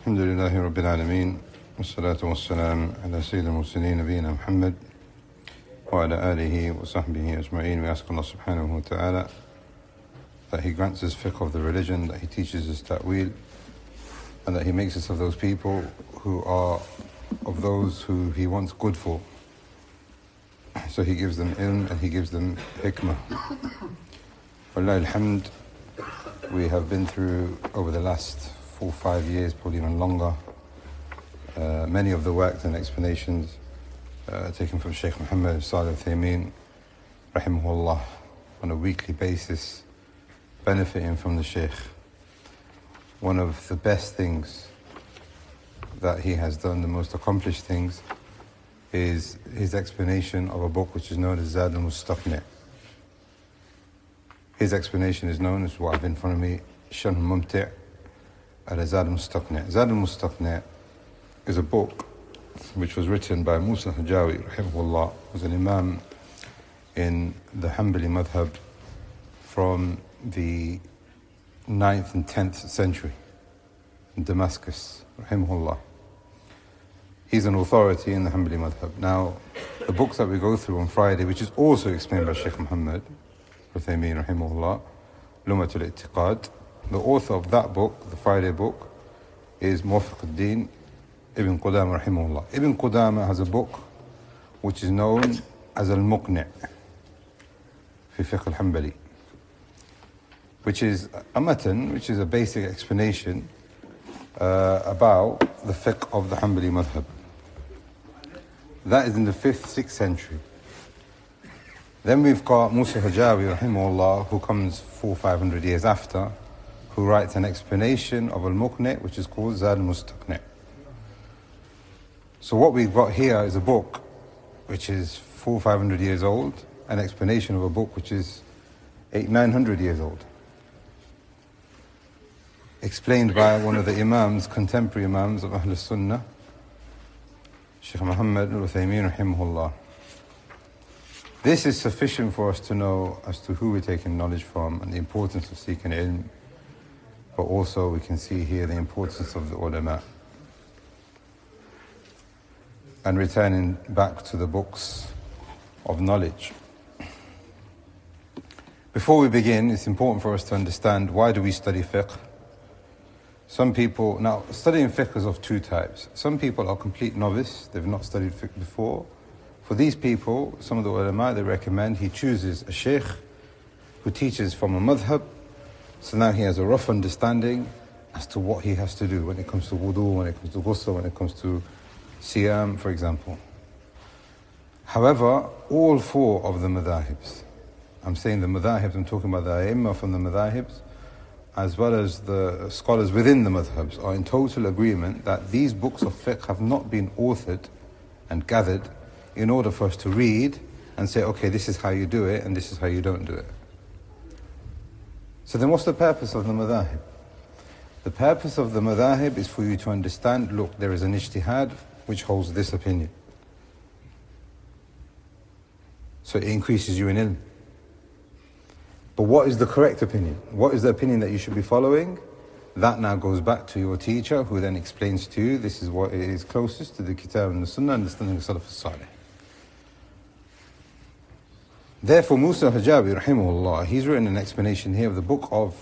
الحمد لله رب العالمين والصلاة والسلام على سيد المرسلين نبينا محمد وعلى آله وصحبه أجمعين. We ask Allah subhanahu wa ta'ala that He grants us fiqh of the religion, that He teaches us ta'wil, and that He makes us of those people who are of those who He wants good for. So He gives them ilm and He gives them hikmah. Wallahi alhamd, we have been through over the last 4 or 5 years, probably even longer, many of the works and explanations taken from Shaykh Muhammad Salih al-Uthaymeen rahimahullah on a weekly basis, benefiting from the Shaykh. One of the best things that he has done, the most accomplished things, is his explanation of a book which is known as Zaad al-Mustaqni. His explanation is known as what I have in front of me, Sharh Mumti' al-Zaad al-Mustaqni. Zaad al-Mustaqni is a book which was written by Musa Hajawi, rahimahullah, who was an imam in the Hanbali madhab from the 9th and 10th century in Damascus, rahimahullah. He's an authority in the Hanbali madhab. Now, the books that we go through on Friday, which is also explained by Shaykh Muhammad Uthaymeen rahimahullah, Lumatul I'tiqad, the author of that book, the Friday book, is Muwaffiq ad-Din Ibn Qudama rahimahullah. Ibn Qudama has a book which is known as al-Muqni' fi fiqh al-Hanbali, which is a matan, which is a basic explanation about the fiqh of the Hanbali madhab. That is in the 5th, 6th century. Then we've got Musa Hajawi rahimahullah, who comes 400, 500 years after, who writes an explanation of al-Muqni', which is called Zaad al-Mustaqni'. So what we've got here is a book which is 400, 500 years old, an explanation of a book which is 800, 900 years old, explained by one of the imams, contemporary imams of Ahl Sunnah, Shaykh Muhammad al-Uthaymeen rahimahullah. This is sufficient for us to know as to who we're taking knowledge from and the importance of seeking ilm, but also we can see here the importance of the ulama. And returning back to the books of knowledge. Before we begin, it's important for us to understand, why do we study fiqh? Some people, now studying fiqh is of two types. Some people are complete novice, they've not studied fiqh before. For these people, some of the ulama, they recommend he chooses a shaykh who teaches from a madhab, so now he has a rough understanding as to what he has to do when it comes to wudu, when it comes to ghusl, when it comes to siyam, for example. However, all 4 of the madhahibs, I'm saying the madhahibs, I'm talking about the ai from the madhahibs, as well as the scholars within the madhabs, are in total agreement that these books of fiqh have not been authored and gathered in order for us to read and say, okay, this is how you do it and this is how you don't do it. So then what's the purpose of the madhahib? The purpose of the madhahib is for you to understand, look, there is an ijtihad which holds this opinion. So it increases you in ilm. But what is the correct opinion? What is the opinion that you should be following? That now goes back to your teacher, who then explains to you, this is what is closest to the Kitab and the Sunnah, understanding the Salaf al-Salih. Therefore, Musa Hajawi rahimahullah, he's written an explanation here of the book of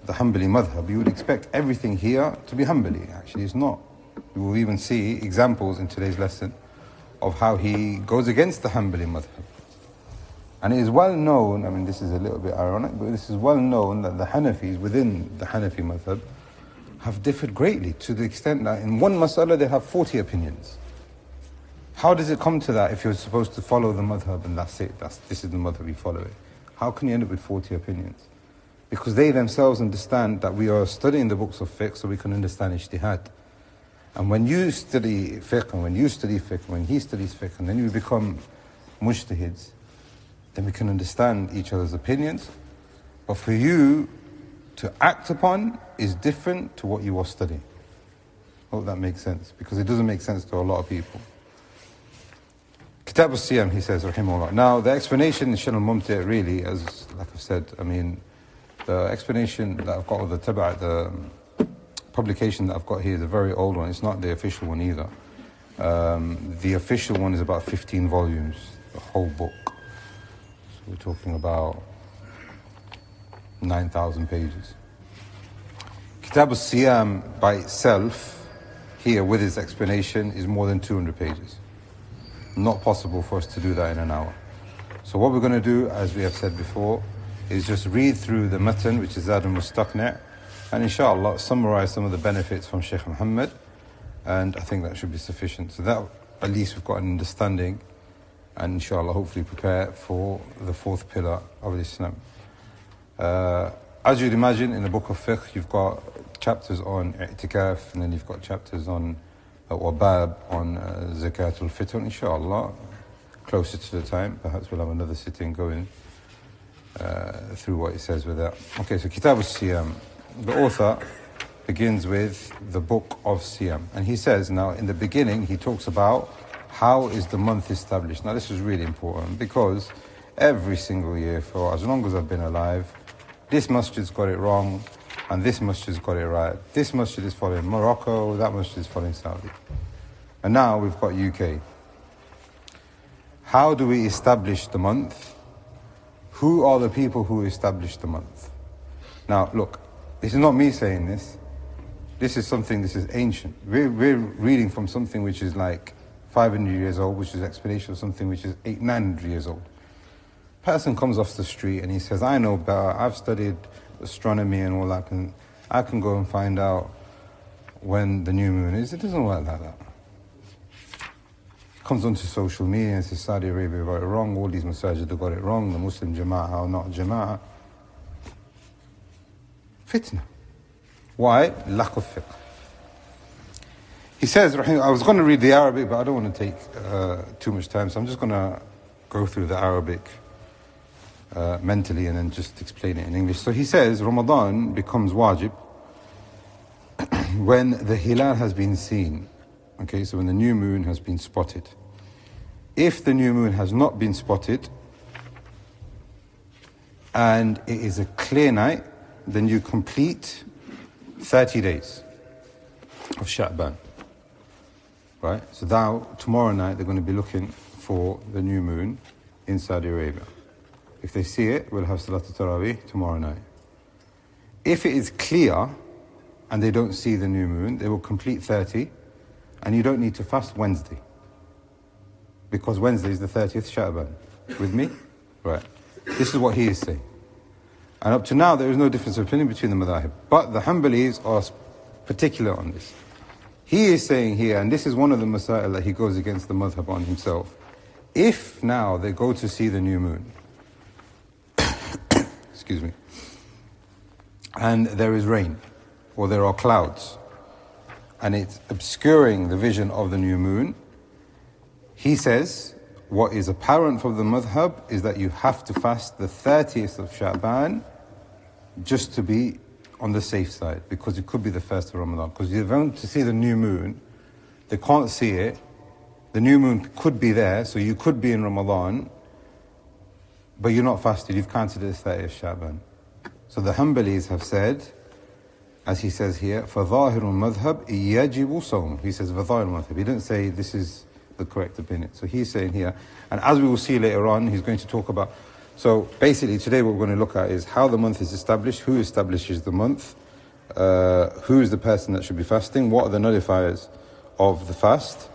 the Hanbali madhab. You would expect everything here to be Hanbali. Actually, it's not. You will even see examples in today's lesson of how he goes against the Hanbali madhab. And it is well known, I mean this is a little bit ironic, but this is well known that the Hanafis within the Hanafi madhab have differed greatly, to the extent that in one mas'ala they have 40 opinions. How does it come to that if you're supposed to follow the madhab and that's it, this is the madhab, you follow it? How can you end up with 40 opinions? Because they themselves understand that we are studying the books of fiqh so we can understand ijtihad. And when you study fiqh, and when you study fiqh, when he studies fiqh, and then you become mujtahids, then we can understand each other's opinions. But for you to act upon is different to what you are studying. I hope that makes sense, because it doesn't make sense to a lot of people. Kitab al-Siyam, he says, rahimahullah. Now, the explanation in Sharh al-Mumti' really, as like I've said, I mean, the explanation that I've got with the Taba'a, publication that I've got here is a very old one. It's not the official one either. The official one is about 15 volumes, the whole book. So we're talking about 9,000 pages. Kitab al-Siyam by itself, here with its explanation, is more than 200 pages. Not possible for us to do that in an hour. So what we're going to do, as we have said before, is just read through the matan, which is Zaad al-Mustaqni, and inshallah summarize some of the benefits from Shaykh Muhammad, and I think that should be sufficient. So that at least we've got an understanding, and inshallah hopefully prepare for the fourth pillar of Islam. As you'd imagine, in the book of fiqh, you've got chapters on i'tikaf, and then you've got chapters on or bab on zakatul fitr. Inshallah, closer to the time, perhaps we'll have another sitting going through what it says with that. Okay, so Kitab al-Siyam. The author begins with the book of Siyam. And he says, now in the beginning, he talks about how is the month established. Now this is really important because every single year for as long as I've been alive, this masjid's got it wrong and this masjid's got it right. This masjid is following Morocco, that masjid is following Saudi. And now we've got UK. How do we establish the month? Who are the people who established the month? Now look, this is not me saying this. This is ancient. We're reading from something which is like 500 years old, which is explanation of something which is 900 years old. Person comes off the street and he says, I know better, I've studied astronomy and all that, and I can go and find out when the new moon is. It doesn't work like that. Comes onto social media and says Saudi Arabia got it wrong, all these masajid have got it wrong, the Muslim Jama'ah are not Jama'ah. Fitna. Why? Lack of fiqh. He says, I was going to read the Arabic, but I don't want to take too much time, so I'm just going to go through the Arabic mentally and then just explain it in English. So he says, Ramadan becomes wajib when the hilal has been seen. Okay, so when the new moon has been spotted. If the new moon has not been spotted and it is a clear night, then you complete 30 days of Sha'ban. Right? So now, tomorrow night, they're going to be looking for the new moon in Saudi Arabia. If they see it, we'll have Salatul Taraweeh tomorrow night. If it is clear and they don't see the new moon, they will complete 30, and you don't need to fast Wednesday. Because Wednesday is the 30th Sha'ban. With me? Right. This is what he is saying. And up to now, there is no difference of opinion between the madhahib. But the Hanbalis are particular on this. He is saying here, and this is one of the masail that he goes against the madhab on himself. If now they go to see the new moon, excuse me, and there is rain, or there are clouds, and it's obscuring the vision of the new moon, he says, what is apparent from the madhab is that you have to fast the 30th of Sha'ban just to be on the safe side, because it could be the first of Ramadan. Because you're going to see the new moon, they can't see it, the new moon could be there, so you could be in Ramadan, but you're not fasted, you've counted it as 30th Sha'ban. So the Hanbalis have said, as he says here, فَظَاهِرُ الْمَذْهَبِ يَجِبُ صَوْمُ. He says, فَظَاهِرُ الْمَذْهَبِ. He didn't say this is the correct opinion. So he's saying here, and as we will see later on, he's going to talk about, so basically today what we're going to look at is how the month is established, who establishes the month, who is the person that should be fasting, what are the nullifiers of the fast,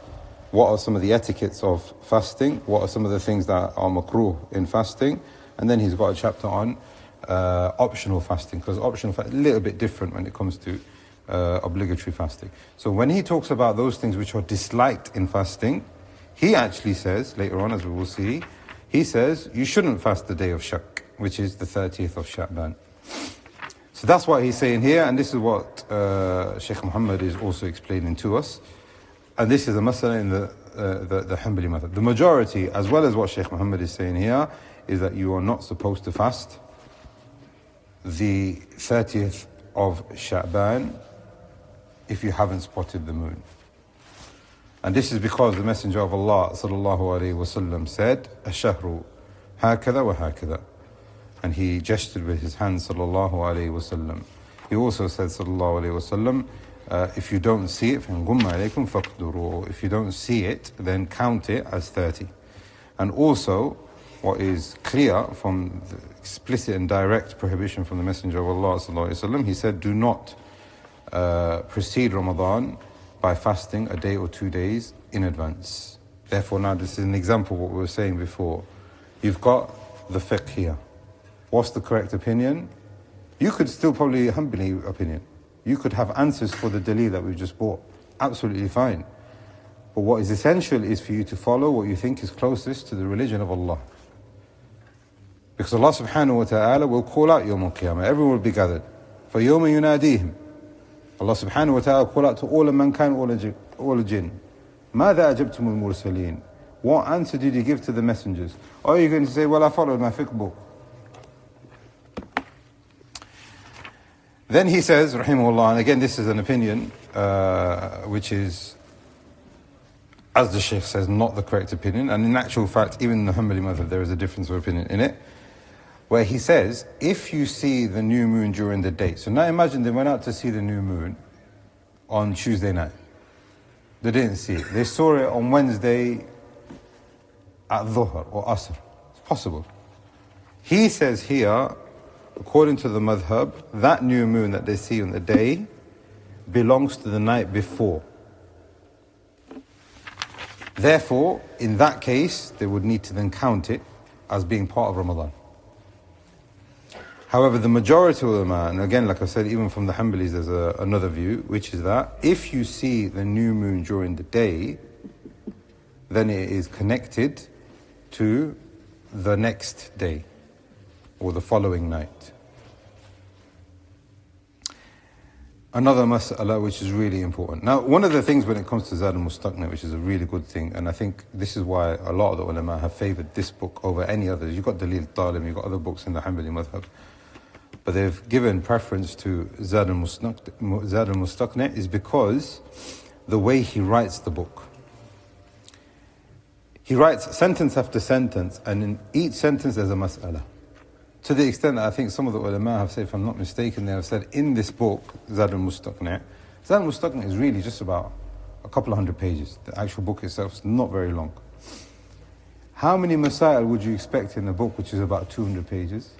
what are some of the etiquettes of fasting, what are some of the things that are makruh in fasting, and then he's got a chapter on optional fasting, because optional fasting is a little bit different when it comes to obligatory fasting. So when he talks about those things which are disliked in fasting, he actually says, later on as we will see, he says you shouldn't fast the day of Shak, which is the 30th of Sha'ban. So that's what he's saying here, and this is what Shaykh Muhammad is also explaining to us. And this is a masala in the Hanbali method. The majority, as well as what Shaykh Muhammad is saying here, is that you are not supposed to fast the 30th of Sha'ban if you haven't spotted the moon. And this is because the Messenger of Allah sallallahu alaihi wasallam said, "Ash-shahru hakadha wa hakadha," and he gestured with his hand sallallahu alaihi wasallam. He also said, sallallahu alayhi wasallam, if you don't see it, if you don't see it, then count it as 30. And also, what is clear from the explicit and direct prohibition from the Messenger of Allah sallallahu alayhi wasallam, he said, do not precede Ramadan by fasting a day or 2 days in advance. Therefore, now this is an example of what we were saying before. You've got the fiqh here. What's the correct opinion? You could still probably Hanbali opinion. You could have answers for the dalil that we've just brought. Absolutely fine. But what is essential is for you to follow what you think is closest to the religion of Allah. Because Allah subhanahu wa ta'ala will call out Yawm al-Qiyamah. Everyone will be gathered. فَيَوْمَ يُنَادِيهِمْ. Allah subhanahu wa ta'ala will call out to all of mankind, all the jinn. مَاذَا أَجَبْتُمُ الْمُرْسَلِينَ. What answer did you give to the messengers? Or are you going to say, well, I followed my fiqh book? Then he says, rahimahullah, and again this is an opinion which is, as the Shaykh says, not the correct opinion, and in actual fact, even in the Hanbali madhab there is a difference of opinion in it, where he says, if you see the new moon during the day, so now imagine they went out to see the new moon on Tuesday night. They didn't see it. They saw it on Wednesday at Dhuhr or Asr. It's possible. He says here, according to the madhab, that new moon that they see on the day belongs to the night before. Therefore, in that case, they would need to then count it as being part of Ramadan. However, the majority of ulama, and again, like I said, even from the Hanbalis, there's another view, which is that if you see the new moon during the day, then it is connected to the next day or the following night. Another mas'ala which is really important. Now, one of the things when it comes to Zaad al-Mustaqni, which is a really good thing, and I think this is why a lot of the ulama have favoured this book over any others. You've got Dalil al-Talim, you've got other books in the Hanbali madhab, but they've given preference to Zaad al-Mustaqni is because the way he writes the book. He writes sentence after sentence, and in each sentence there's a mas'ala. To the extent that I think some of the ulama have said, if I'm not mistaken, they have said in this book, Zaad al-Mustaqni, Zaad al-Mustaqni is really just about a couple of hundred pages. The actual book itself is not very long. How many masail would you expect in a book which is about 200 pages?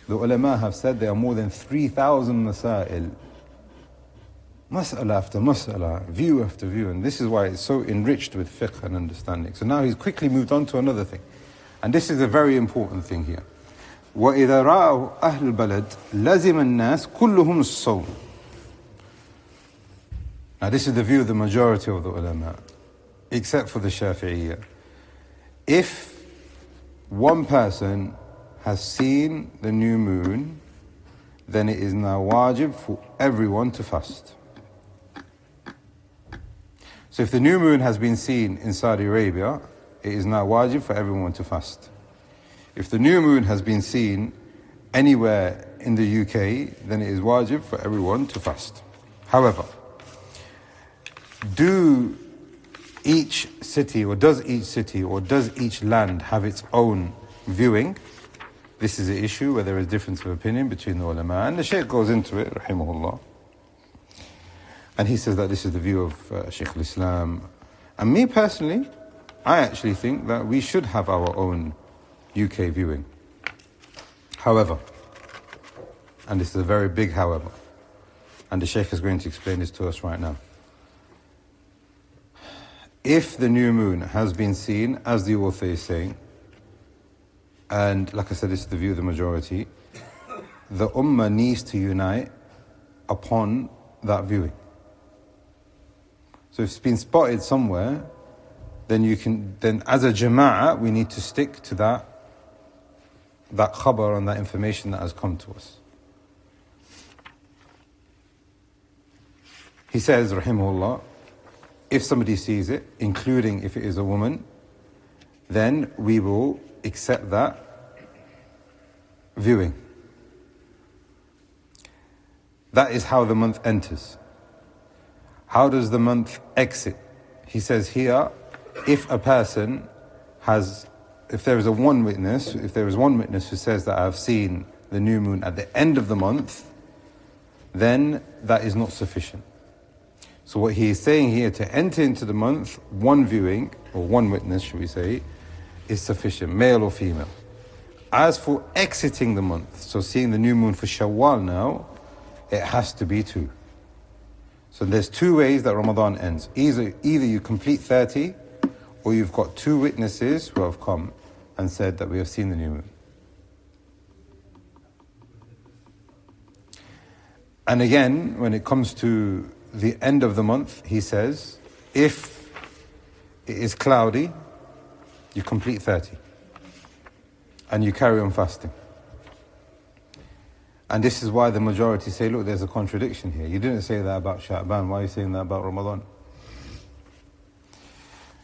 The ulama have said there are more than 3,000 masail. Mas'ala after mas'ala, view after view, and this is why it's so enriched with fiqh and understanding. So now he's quickly moved on to another thing. And this is a very important thing here. وَإِذَا رَأَوْا أَهْلُ الْبَلَدِ لَزِمَ النَّاسِ كُلُّهُمُ الصَّوْمِ. Now this is the view of the majority of the ulama, except for the Shafi'iyya. If one person has seen the new moon, then it is now wajib for everyone to fast. So if the new moon has been seen in Saudi Arabia, it is now wajib for everyone to fast. If the new moon has been seen anywhere in the UK, then it is wajib for everyone to fast. However, does each city or does each land have its own viewing? This is an issue where there is difference of opinion between the ulama, and the Shaykh goes into it, rahimahullah. And he says that this is the view of Shaykh al-Islam. And me personally, I actually think that we should have our own UK viewing. However, and this is a very big however, and the Shaykh is going to explain this to us right now. If the new moon has been seen, as the author is saying, and like I said, this is the view of the majority, the ummah needs to unite upon that viewing. So if it's been spotted somewhere, then as a jama'ah, we need to stick to that khabar and that information that has come to us. He says, rahimahullah, if somebody sees it, including if it is a woman, then we will accept that viewing. That is how the month enters. How does the month exit? He says here, if there is one witness who says that I have seen the new moon at the end of the month, then that is not sufficient. So what he is saying here, to enter into the month, one viewing, or one witness, should we say, is sufficient, male or female. As for exiting the month, so seeing the new moon for Shawwal now, it has to be two. So there's two ways that Ramadan ends. Either you complete 30, or you've got two witnesses who have come and said that we have seen the new moon. And again, when it comes to the end of the month, he says, if it is cloudy, you complete 30. And you carry on fasting. And this is why the majority say, look, there's a contradiction here. You didn't say that about Sha'ban, why are you saying that about Ramadan?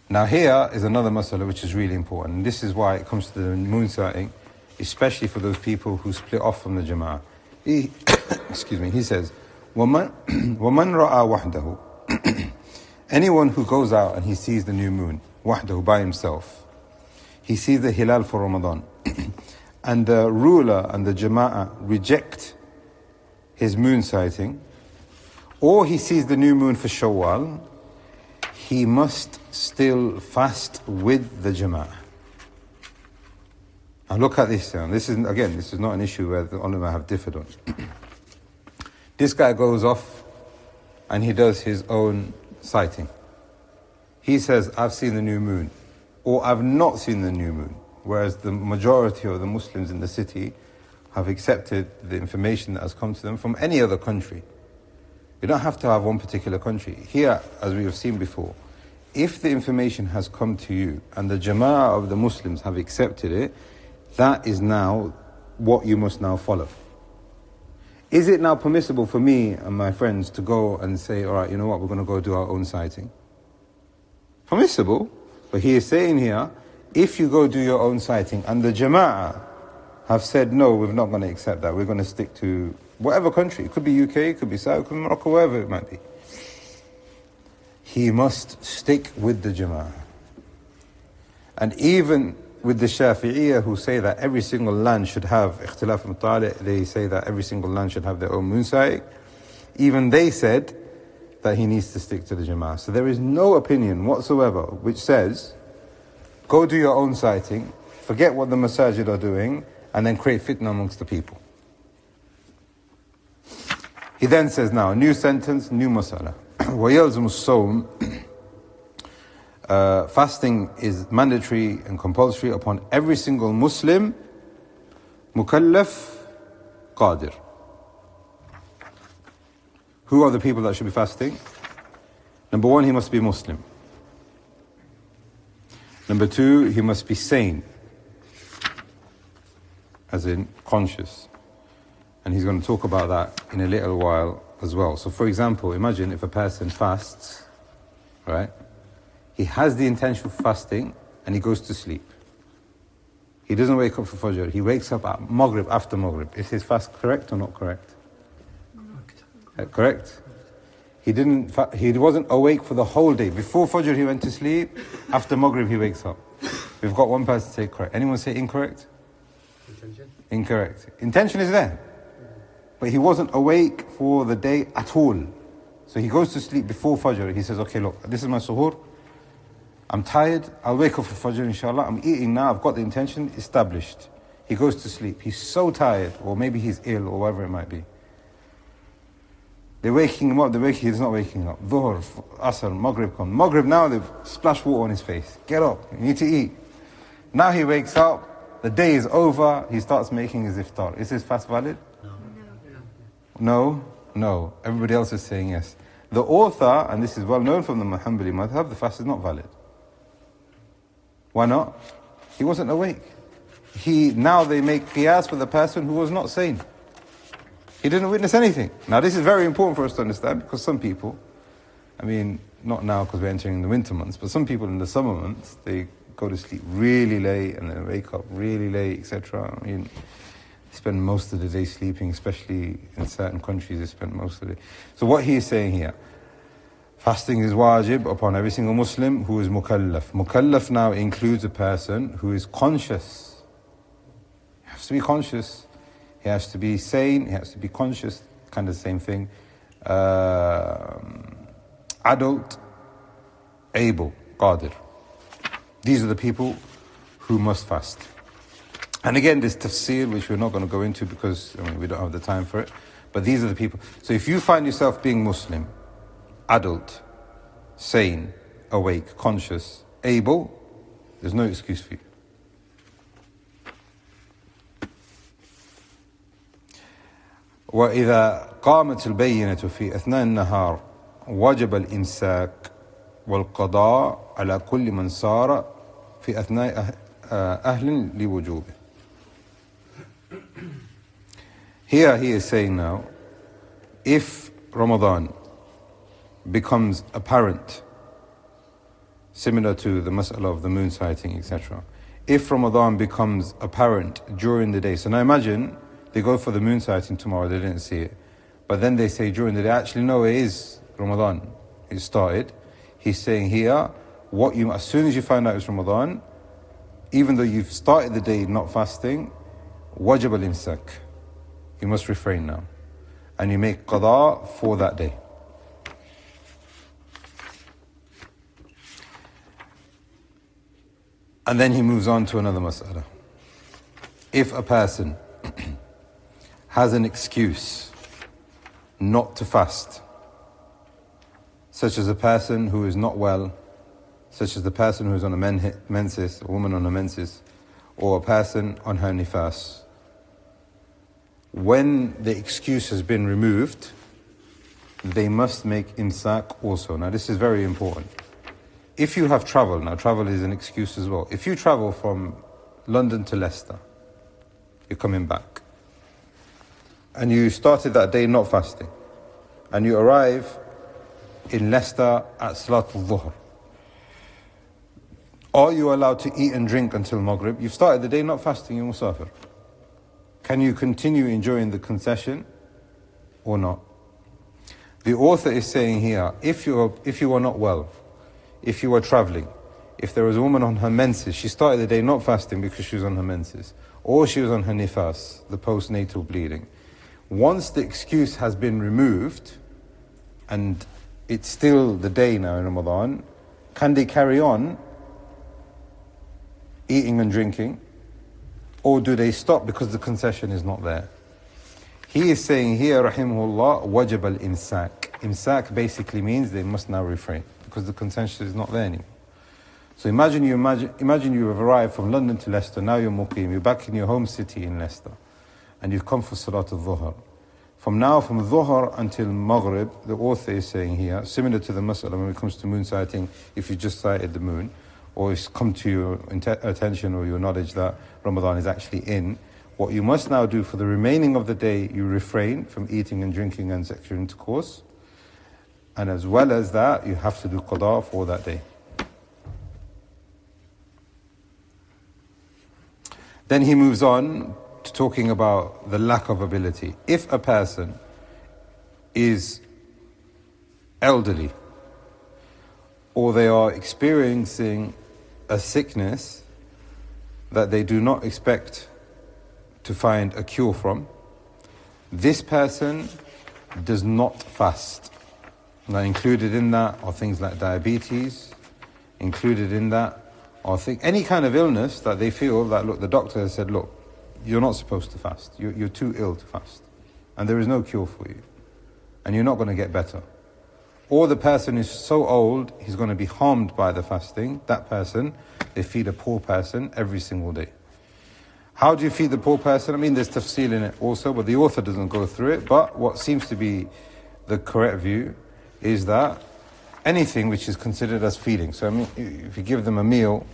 Now here is another masala which is really important. And this is why it comes to the moon sighting, especially for those people who split off from the Jama'ah. He says, وَمَنْ رَأَى وَحْدَهُ Anyone who goes out and he sees the new moon, وحده, by himself, he sees the hilal for Ramadan, and the ruler and the Jama'ah reject his moon sighting, or he sees the new moon for Shawwal, he must still fast with the Jama'ah. Now look at this now. This is not an issue where the ulama have differed on. This guy goes off and he does his own sighting. He says, I've seen the new moon, or I've not seen the new moon. Whereas the majority of the Muslims in the city have accepted the information that has come to them from any other country. You don't have to have one particular country. Here, as we have seen before, if the information has come to you and the Jama'ah of the Muslims have accepted it, that is now what you must now follow. Is it now permissible for me and my friends to go and say, all right, you know what, we're going to go do our own sighting? Permissible, but he is saying here, if you go do your own sighting and the Jama'ah have said, no, we're not going to accept that, we're going to stick to whatever country, it could be UK, it could be Saudi, it could be Morocco, wherever it might be, he must stick with the Jama'ah. And even with the Shafi'iyah, who say that every single land should have ikhtilaf mutali', they say that every single land should have their own moon sighting, even they said that he needs to stick to the Jama'ah. So there is no opinion whatsoever which says, go do your own sighting, forget what the masajid are doing, and then create fitna amongst the people. He then says now, a new sentence, new masala. وَيَلْزُمُ الصَّوْمِ Fasting is mandatory and compulsory upon every single Muslim, mukallaf, qadir. Who are the people that should be fasting? Number one, he must be Muslim. Number two, he must be sane, as in conscious. And he's going to talk about that in a little while as well. So for example, imagine if a person fasts, right? He has the intention of fasting and he goes to sleep. He doesn't wake up for Fajr. He wakes up at Maghrib, after Maghrib. Is his fast correct or not correct? Correct? He wasn't awake for the whole day. Before Fajr he went to sleep. After Maghrib he wakes up. We've got one person say correct. Anyone say incorrect? Intention? Incorrect. Intention is there. But he wasn't awake for the day at all. So he goes to sleep before Fajr. He says, okay, look, this is my suhoor. I'm tired, I'll wake up for Fajr inshallah. I'm eating now, I've got the intention established. He goes to sleep. He's so tired, or maybe he's ill, or whatever it might be. They're waking him up, he's not waking up. Dhuhr, Asr, Maghrib come. Maghrib now, they've splashed water on his face. Get up, you need to eat. Now he wakes up, the day is over, he starts making his iftar. Is his fast valid? No? No. Everybody else is saying yes. The author, and this is well known from the Hanbali madhab, the fast is not valid. Why not? He wasn't awake. Now they make qiyas for the person who was not sane. He didn't witness anything. Now this is very important for us to understand, because some people, I mean, not now because we're entering the winter months, but some people in the summer months, they go to sleep really late and then wake up really late, etc. I mean, they spend most of the day sleeping, especially in certain countries, they spend most of the day. So what he is saying here, fasting is wajib upon every single Muslim who is mukallaf. Mukallaf now includes a person who is conscious. He has to be conscious. He has to be sane. He has to be conscious kind of the same thing. Adult, able, qadir. These are the people who must fast. And again, this tafsir, which we're not going to go into because we don't have the time for it, but these are the people. So if you find yourself being Muslim, adult, sane, awake, conscious, able, there's no excuse for you. وإذا قامت البينة في أثناء النهار وجب الإمساك والقضاء على كل من صار في أثناء أهل لوجوبه. Here he is saying now, if Ramadan becomes apparent, similar to the mas'ala of the moon sighting, etc. If Ramadan becomes apparent during the day, so now imagine they go for the moon sighting tomorrow, they didn't see it, but then they say during the day, actually no, it is Ramadan, it started. He's saying here, as soon as you find out it's Ramadan, even though you've started the day not fasting, wajib al-imsak, you must refrain now, and you make qada for that day. And then he moves on to another mas'ala. If a person has an excuse not to fast, such as a person who is not well, such as the person who is on a menses, a woman on a menses, or a person on her nifas, when the excuse has been removed, they must make imsak also. Now this is very important. If you have travel, now travel is an excuse as well. If you travel from London to Leicester, you're coming back, and you started that day not fasting, and you arrive in Leicester at Salatul Dhuhr, are you allowed to eat and drink until Maghrib? You've started the day not fasting, you're musafir. Can you continue enjoying the concession or not? The author is saying here, if you are not well, if you are traveling, if there was a woman on her menses, she started the day not fasting because she was on her menses, or she was on her nifas, the postnatal bleeding. Once the excuse has been removed, and it's still the day now in Ramadan, can they carry on eating and drinking, or do they stop because the concession is not there? He is saying here, rahimahullah, wajib al-imsak. Imsak basically means they must now refrain, because the concession is not there anymore. So imagine you have arrived from London to Leicester, now you're muqim, you're back in your home city in Leicester, and you've come for Salatul Dhuhr. From Dhuhr until Maghrib, the author is saying here, similar to the mas'ala when it comes to moon sighting, if you just sighted the moon, or it's come to your attention or your knowledge that Ramadan is actually in, what you must now do for the remaining of the day, you refrain from eating and drinking and sexual intercourse, and as well as that, you have to do qada for that day. Then he moves on to talking about the lack of ability. If a person is elderly, or they are experiencing a sickness that they do not expect to find a cure from, this person does not fast. Now included in that are things like diabetes, included in that are any kind of illness that they feel that, look, the doctor has said, look, you're not supposed to fast, you're too ill to fast, and there is no cure for you, and you're not going to get better. Or the person is so old, he's going to be harmed by the fasting. That person, they feed a poor person every single day. How do you feed the poor person? I mean, there's tafsil in it also, but the author doesn't go through it. But what seems to be the correct view is that anything which is considered as feeding. So I mean, if you give them a meal,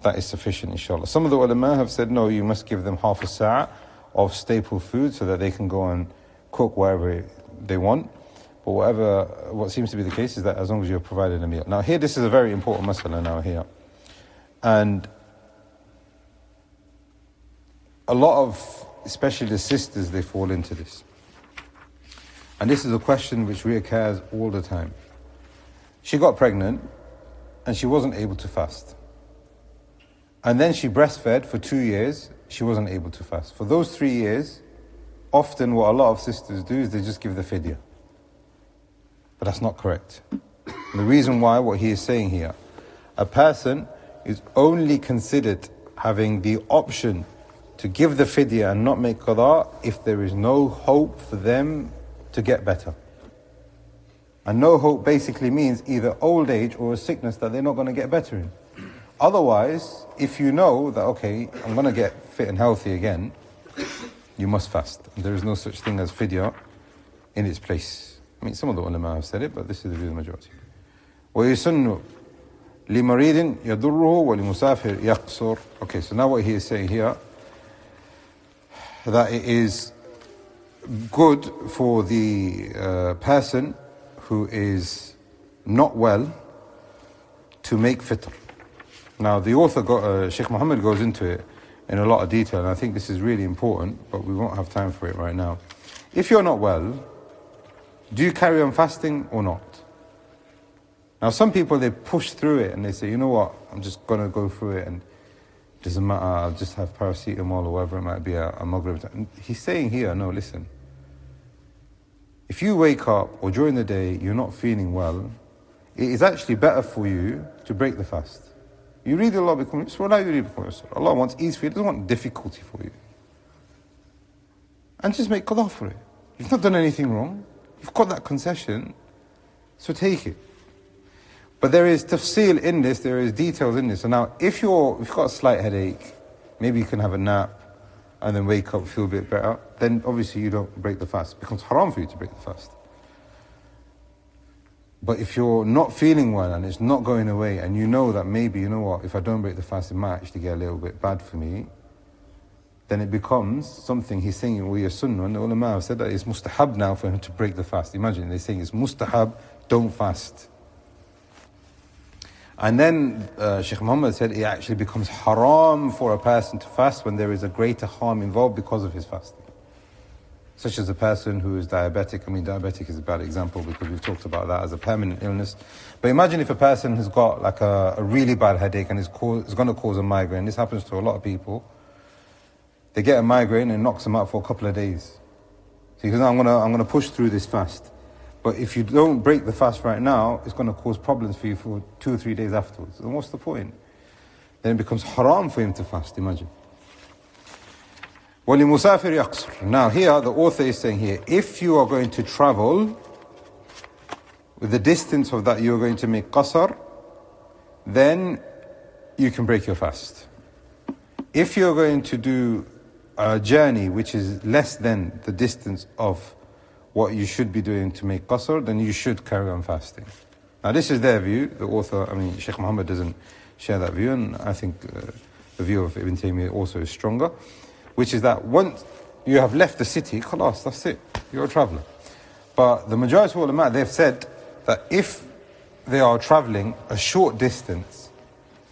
that is sufficient, inshallah. Some of the ulama have said, no, you must give them half a sa' of staple food so that they can go and cook wherever they want. But what seems to be the case is that as long as you're provided a meal. Now here, this is a very important masala now here. And a lot of, especially the sisters, they fall into this. And this is a question which reoccurs all the time. She got pregnant and she wasn't able to fast. And then she breastfed for 2 years, she wasn't able to fast. For those 3 years, often what a lot of sisters do is they just give the fidya. But that's not correct. The reason why, what he is saying here, a person is only considered having the option to give the fidya and not make qada if there is no hope for them to get better. And no hope basically means either old age or a sickness that they're not going to get better in. Otherwise, if you know that, okay, I'm going to get fit and healthy again, you must fast. And there is no such thing as fidya in its place. I mean, some of the ulama have said it, but this is the view of the majority. وَيُسُنُّ لِمَرِيدٍ يَضُرُّهُ وَلِمُسَافِرٍ يَقْصُرُ. Okay, so now what he is saying here, that it is good for the person who is not well to make fitr. Now the author, Sheikh Muhammad, goes into it in a lot of detail, and I think this is really important, but we won't have time for it right now. If you're not well, do you carry on fasting or not? Now some people, they push through it and they say, you know what, I'm just going to go through it and it doesn't matter, I'll just have paracetamol or whatever it might be, a maghrib. And he's saying here, no, listen. If you wake up or during the day you're not feeling well, it is actually better for you to break the fast. You read Allah bikum yusra, la yurid bikum yusra. Allah wants ease for you, He doesn't want difficulty for you. And just make qada for it. You've not done anything wrong. You've got that concession, so take it. But there is tafsil in this, there is details in this. So now, if you've got a slight headache, maybe you can have a nap, and then wake up, feel a bit better, then obviously you don't break the fast. It becomes haram for you to break the fast. But if you're not feeling well and it's not going away, and you know that maybe, you know what, if I don't break the fast, it might actually get a little bit bad for me, then it becomes something, he's saying, we are sunnah, and the ulama have said that it's mustahab now for him to break the fast. Imagine, they're saying it's mustahab, don't fast. And then Sheikh Muhammad said it actually becomes haram for a person to fast when there is a greater harm involved because of his fasting. Such as a person who is diabetic. I mean, diabetic is a bad example because we've talked about that as a permanent illness. But imagine if a person has got like a really bad headache and is going to cause a migraine. This happens to a lot of people. They get a migraine and it knocks them out for a couple of days. So he goes, no, I'm going to push through this fast. But if you don't break the fast right now, it's going to cause problems for you for 2 or 3 days afterwards. And what's the point? Then it becomes haram for him to fast, imagine. وَلِمُسَافِرِ يَقْصُرُ. Now here, the author is saying here, if you are going to travel with the distance of that you're going to make qasr, then you can break your fast. If you're going to do a journey which is less than the distance of what you should be doing to make qasr, then you should carry on fasting. Now this is their view, the author, Sheikh Muhammad doesn't share that view, and I think the view of Ibn Taymiyyah also is stronger, which is that once you have left the city, khalas, that's it, you're a traveller. But the majority of ulama, they've said that if they are travelling a short distance,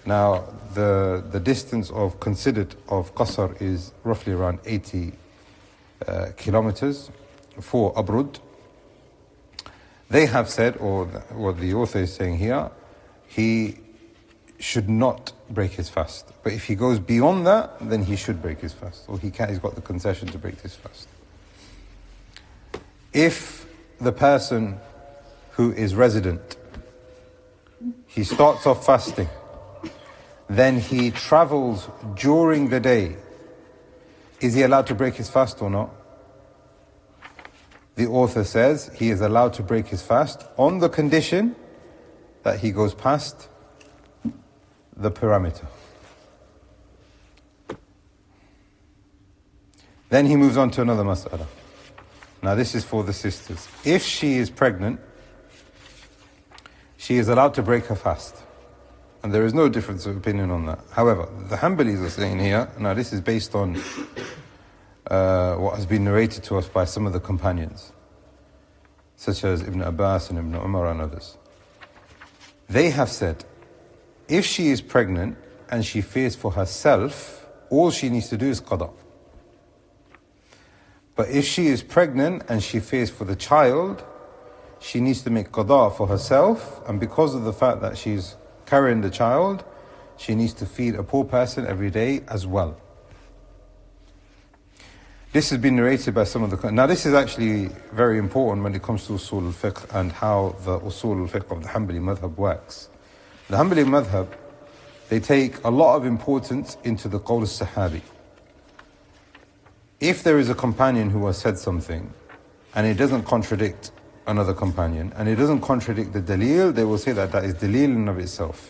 now the distance considered of qasr is roughly around 80 kilometers, for abrud, they have said, or what the author is saying here, he should not break his fast. But if he goes beyond that, then he should break his fast, or he's got the concession to break his fast. If the person who is resident, he starts off fasting, then he travels during the day, is he allowed to break his fast or not? The author says he is allowed to break his fast on the condition that he goes past the parameter. Then he moves on to another mas'ala. Now this is for the sisters. If she is pregnant, she is allowed to break her fast. And there is no difference of opinion on that. However, the Hanbalis are saying here, now this is based on what has been narrated to us by some of the companions, such as Ibn Abbas and Ibn Umar and others. They have said, if she is pregnant and she fears for herself, all she needs to do is qada. But if she is pregnant and she fears for the child, she needs to make qada for herself, and because of the fact that she's carrying the child, she needs to feed a poor person every day as well. This has been narrated by some of the... Now this is actually very important when it comes to usul al-fiqh and how the usul al-fiqh of the Hanbali madhab works. The Hanbali madhab, they take a lot of importance into the qawl al-sahabi. If there is a companion who has said something and it doesn't contradict another companion and it doesn't contradict the dalil, they will say that that is dalil in of itself.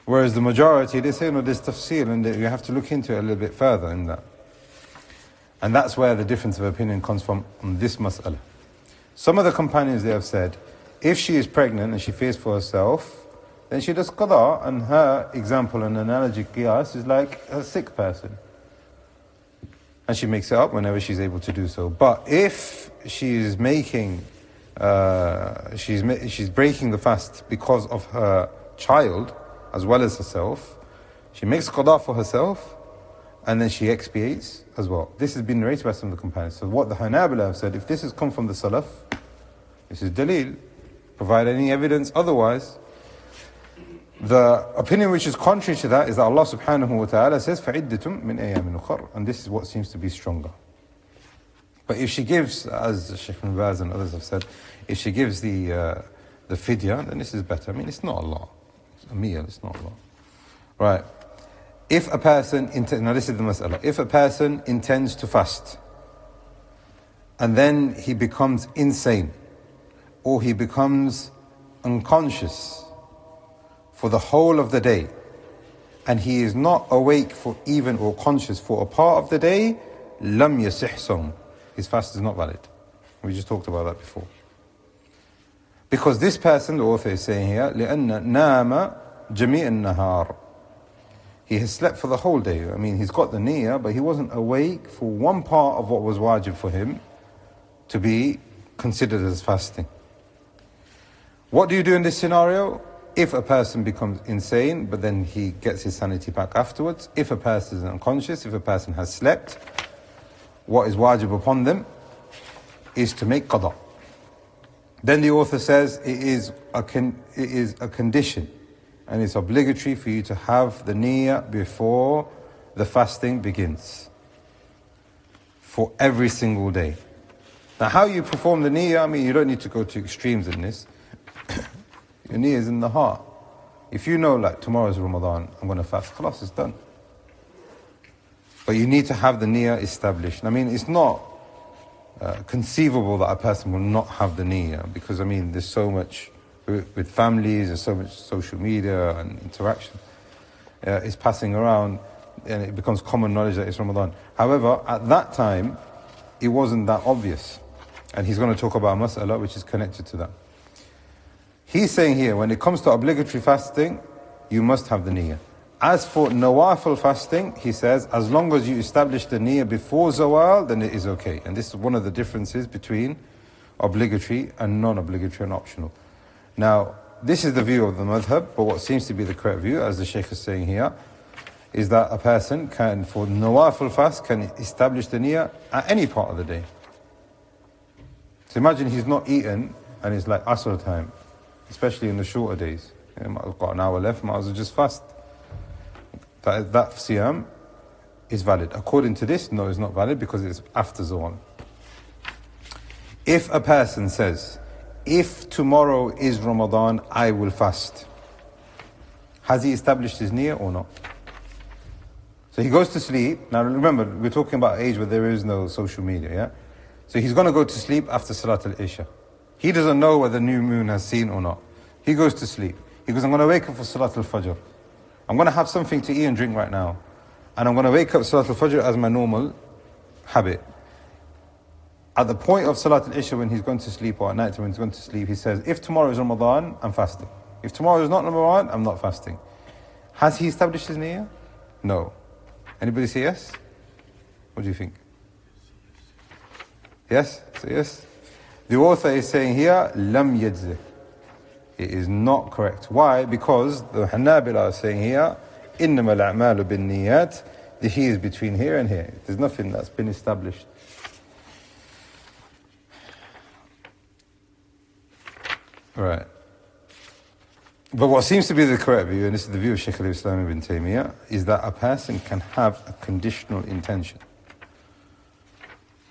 Whereas the majority, they say, no, there's tafsir and you have to look into it a little bit further in that. And that's where the difference of opinion comes from on this mas'ala. Some of the companions, they have said, if she is pregnant and she fears for herself, then she does qada, and her example and analogy qiyas is like a sick person. And she makes it up whenever she's able to do so. But if she is making, she's breaking the fast because of her child, as well as herself, she makes qada for herself, and then she expiates as well. This has been narrated by some of the companions. So what the Hanabila have said, if this has come from the Salaf, this is dalil, provide any evidence otherwise. The opinion which is contrary to that is that Allah subhanahu wa ta'ala says, فَعِدَّةٌ مِنْ أَيَّامٍ أُخَرَ, and this is what seems to be stronger. But if she gives, as Shaykh ibn Baz and others have said, if she gives the fidya, then this is better. I mean, it's not Allah. A meal, it's not Allah. Right. If a person, now this is the mas'ala, if a person intends to fast and then he becomes insane or he becomes unconscious for the whole of the day and he is not awake for even or conscious for a part of the day, lam yasih sawm, his fast is not valid. We just talked about that before. Because this person, the author is saying here, لِأَنَّ نَامَ جَمِيعَ النَّهَارِ, he has slept for the whole day. I mean, he's got the niyyah, but he wasn't awake for one part of what was wajib for him to be considered as fasting. What do you do in this scenario? If a person becomes insane, but then he gets his sanity back afterwards, if a person is unconscious, if a person has slept, what is wajib upon them is to make qada. Then the author says it is a condition and it's obligatory for you to have the niyyah before the fasting begins for every single day. Now how you perform the niyyah, I mean, you don't need to go to extremes in this. Your niyyah is in the heart. If you know like tomorrow's Ramadan, I'm going to fast, khalas, it's done. But you need to have the niyyah established. I mean, it's not conceivable that a person will not have the niyyah, because I mean there's so much with families, there's so much social media and interaction is passing around, and it becomes common knowledge that it's Ramadan. However, at that time it wasn't that obvious, and he's going to talk about a mas'ala which is connected to that. He's saying here, when it comes to obligatory fasting, you must have the niyyah. As for nawafil fasting, he says, as long as you establish the niyyah before zawal, then it is okay. And this is one of the differences between obligatory and non-obligatory and optional. Now, this is the view of the madhab, but what seems to be the correct view, as the Shaykh is saying here, is that a person can, for nawafil fast, can establish the niyyah at any part of the day. So imagine he's not eaten and it's like asr time, especially in the shorter days. I've got an hour left, might as well just fast. That siyam is valid. According to this, no, it's not valid because it's after Zawal. If a person says, if tomorrow is Ramadan, I will fast, has he established his niyyah or not? So he goes to sleep. Now remember, we're talking about an age where there is no social media, yeah? So he's going to go to sleep after Salat al-Isha. He doesn't know whether the new moon has seen or not. He goes to sleep. He goes, I'm going to wake up for Salat al-Fajr. I'm going to have something to eat and drink right now. And I'm going to wake up Salat al-Fajr as my normal habit. At the point of Salat al-Isha, when he's going to sleep, or at night when he's going to sleep, he says, if tomorrow is Ramadan, I'm fasting. If tomorrow is not Ramadan, I'm not fasting. Has he established his niyyah? No. Anybody say yes? What do you think? Yes? Say yes? The author is saying here, lam yajzih. It is not correct. Why? Because the Hanabila are saying here, إِنَّمَا الْأَعْمَالُ بِالنِّيَّاتِ, the he is between here and here. There's nothing that's been established. Right. But what seems to be the correct view, and this is the view of Shaykh al-Islam ibn Taymiyyah, is that a person can have a conditional intention.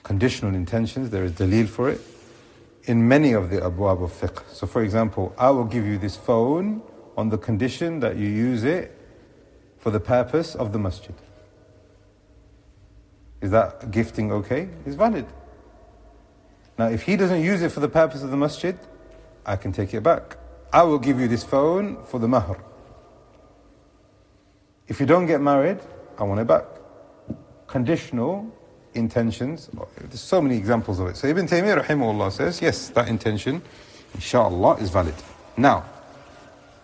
Conditional intentions, there is dalil for it in many of the abwab of fiqh. So for example, I will give you this phone on the condition that you use it for the purpose of the masjid. Is that gifting okay? It's valid. Now if he doesn't use it for the purpose of the masjid, I can take it back. I will give you this phone for the mahr. If you don't get married, I want it back. Conditional intentions, there's so many examples of it. So Ibn Taymiyyah rahimahullah says, yes, that intention, inshallah, is valid. Now,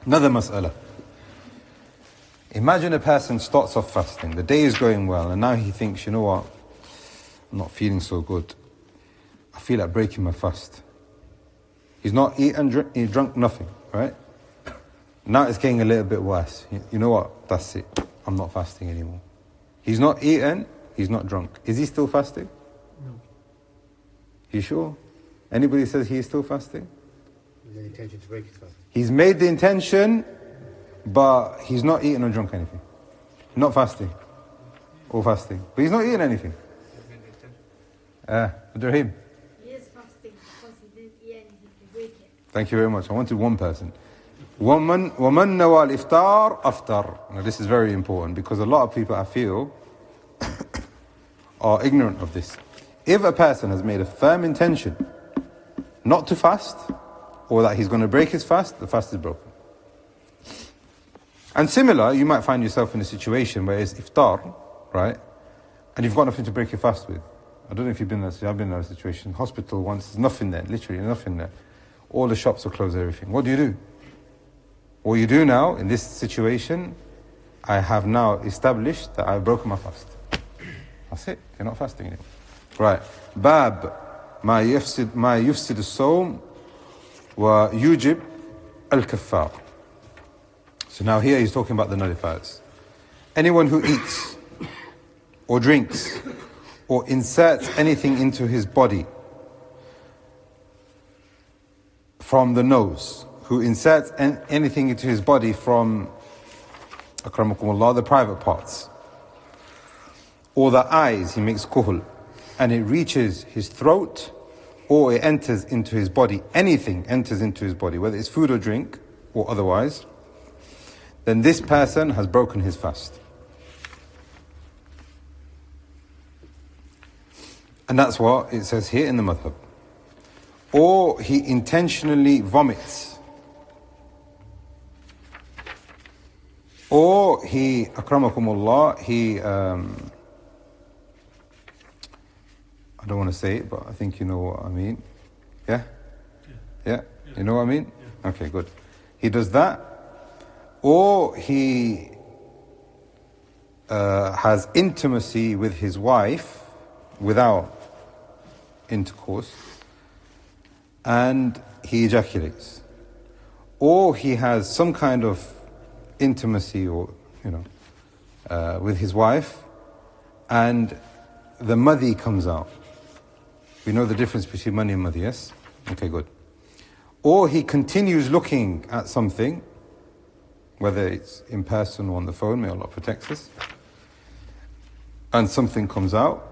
another mas'ala. Imagine a person starts off fasting, the day is going well, and now he thinks, you know what, I'm not feeling so good. I feel like breaking my fast. He's not eaten, he drunk nothing, right? Now it's getting a little bit worse. You know what? That's it. I'm not fasting anymore. He's not eaten, he's not drunk. Is he still fasting? No. You sure? Anybody says he is still fasting? With the intention to break his fast. He's made the intention, but he's not eaten or drunk anything. Not fasting. Or fasting. But he's not eating anything. Abdurrahim. Thank you very much. I wanted one person. وَمَنْ نَوَى الْإِفْطَارِ أَفْطَرْ. Now this is very important because a lot of people, I feel, are ignorant of this. If a person has made a firm intention not to fast, or that he's going to break his fast, the fast is broken. And similar, you might find yourself in a situation where it's iftar, right? And you've got nothing to break your fast with. I don't know if you've been there. I've been in that situation. Hospital once, there's nothing there, literally nothing there. All the shops are closed, everything. What do? What you do now, in this situation, I have now established that I've broken my fast. That's it. You're not fasting anymore. Right. Bab ما يفسد الصوم ويوجب الكفار. So now here he's talking about the nullifiers. Anyone who eats or drinks or inserts anything into his body from the nose, who inserts anything into his body from, akramakumullah, the private parts, or the eyes, he makes kuhl, and it reaches his throat, or it enters into his body, anything enters into his body, whether it's food or drink, or otherwise, then this person has broken his fast. And that's what it says here in the madhab. Or he intentionally vomits. Or he, akramakumullah, I don't want to say it, but I think you know what I mean. Yeah? Yeah? You know what I mean? Yeah. Okay, good. He does that. Or he has intimacy with his wife without intercourse, and he ejaculates. Or he has some kind of intimacy, or with his wife, and the madhi comes out. We know the difference between mani and madhi, yes? Okay, good. Or he continues looking at something, whether it's in person or on the phone, may Allah protect us, and something comes out.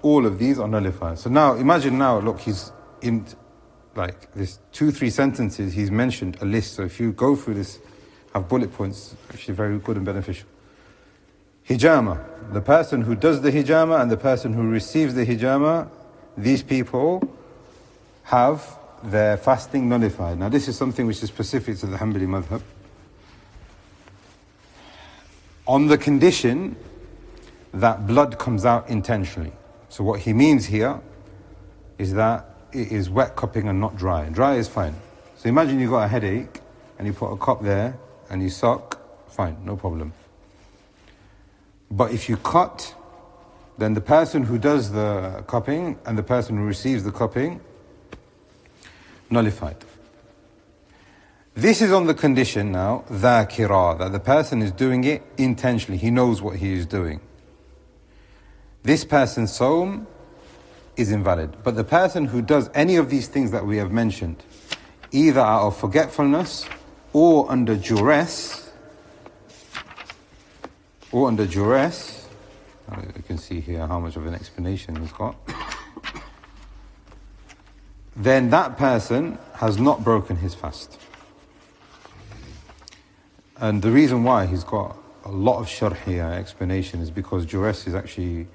All of these are nullified. So now, imagine now, look, he's in like this 2-3 sentences, he's mentioned a list. So if you go through this, have bullet points, actually very good and beneficial. Hijama, the person who does the hijama and the person who receives the hijama, these people have their fasting nullified. Now this is something which is specific to the Hanbali madhab, on the condition that blood comes out intentionally. So what he means here is that it is wet cupping and not dry. Dry is fine. So imagine you got a headache and you put a cup there and you suck, fine, no problem. But if you cut, then the person who does the cupping and the person who receives the cupping, nullified. This is on the condition now, dhakira, that the person is doing it intentionally. He knows what he is doing. This person's sawm is invalid. But the person who does any of these things that we have mentioned, either out of forgetfulness or under duress, you can see here how much of an explanation he's got, then that person has not broken his fast. And the reason why he's got a lot of sharh here, explanation, is because duress is actually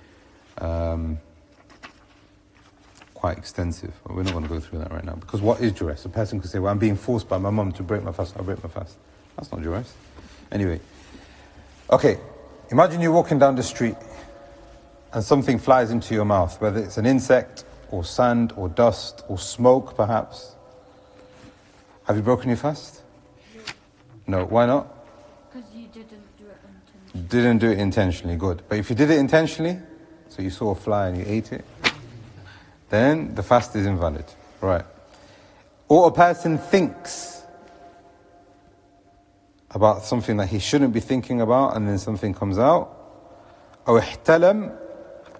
quite extensive. But we're not going to go through that right now. Because what is duress? A person could say, well, I'm being forced by my mum to break my fast, I'll break my fast. That's not duress. Anyway. Okay, imagine you're walking down the street and something flies into your mouth, whether it's an insect or sand or dust or smoke perhaps. Have you broken your fast? No. Why not? Because you didn't do it intentionally. Didn't do it intentionally, good. But if you did it intentionally, so you saw a fly and you ate it, then the fast is invalid. Right. Or a person thinks about something that he shouldn't be thinking about and then something comes out. أو احتلم.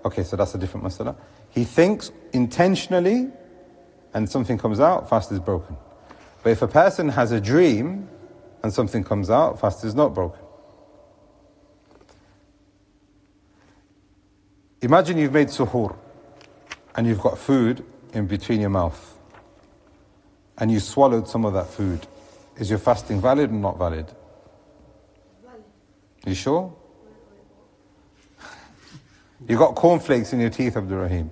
Okay, so that's a different masala. He thinks intentionally and something comes out, fast is broken. But if a person has a dream and something comes out, fast is not broken. Imagine you've made suhoor and you've got food in between your mouth and you swallowed some of that food. Is your fasting valid or not valid? Valid. You sure? You got cornflakes in your teeth, Abdul Rahim.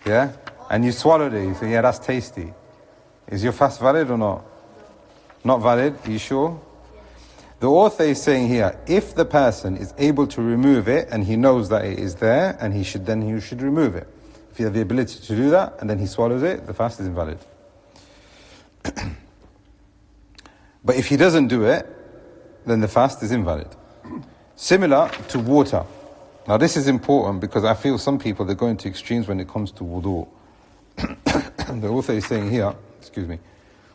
Yeah? And you swallowed it. You say, yeah, that's tasty. Is your fast valid or not? Not valid? Are you sure? The author is saying here, if the person is able to remove it and he knows that it is there, and he should remove it. If you have the ability to do that and then he swallows it, the fast is invalid. But if he doesn't do it, then the fast is invalid. Similar to water. Now this is important because I feel some people, they're going to extremes when it comes to wudu. The author is saying here,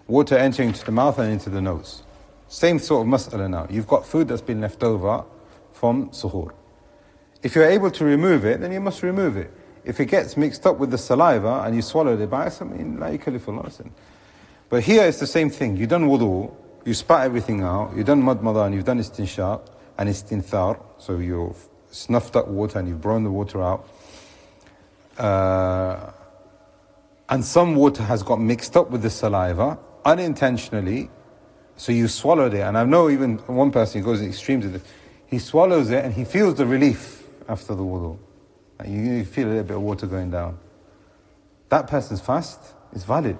water entering into the mouth and into the nose. Same sort of mas'ala now. You've got food that's been left over from suhoor. If you're able to remove it, then you must remove it. If it gets mixed up with the saliva and you swallowed it by something, la yukallifu Allah. But here it's the same thing. You've done wudu, you spat everything out, you've done madmada and you've done istinshaq and istinthar, so you've snuffed up water and you've blown the water out. And some water has got mixed up with the saliva unintentionally, so you swallowed it. And I know even one person who goes to extremes of this, he swallows it and he feels the relief after the wudu. You feel a little bit of water going down. That person's fast is valid.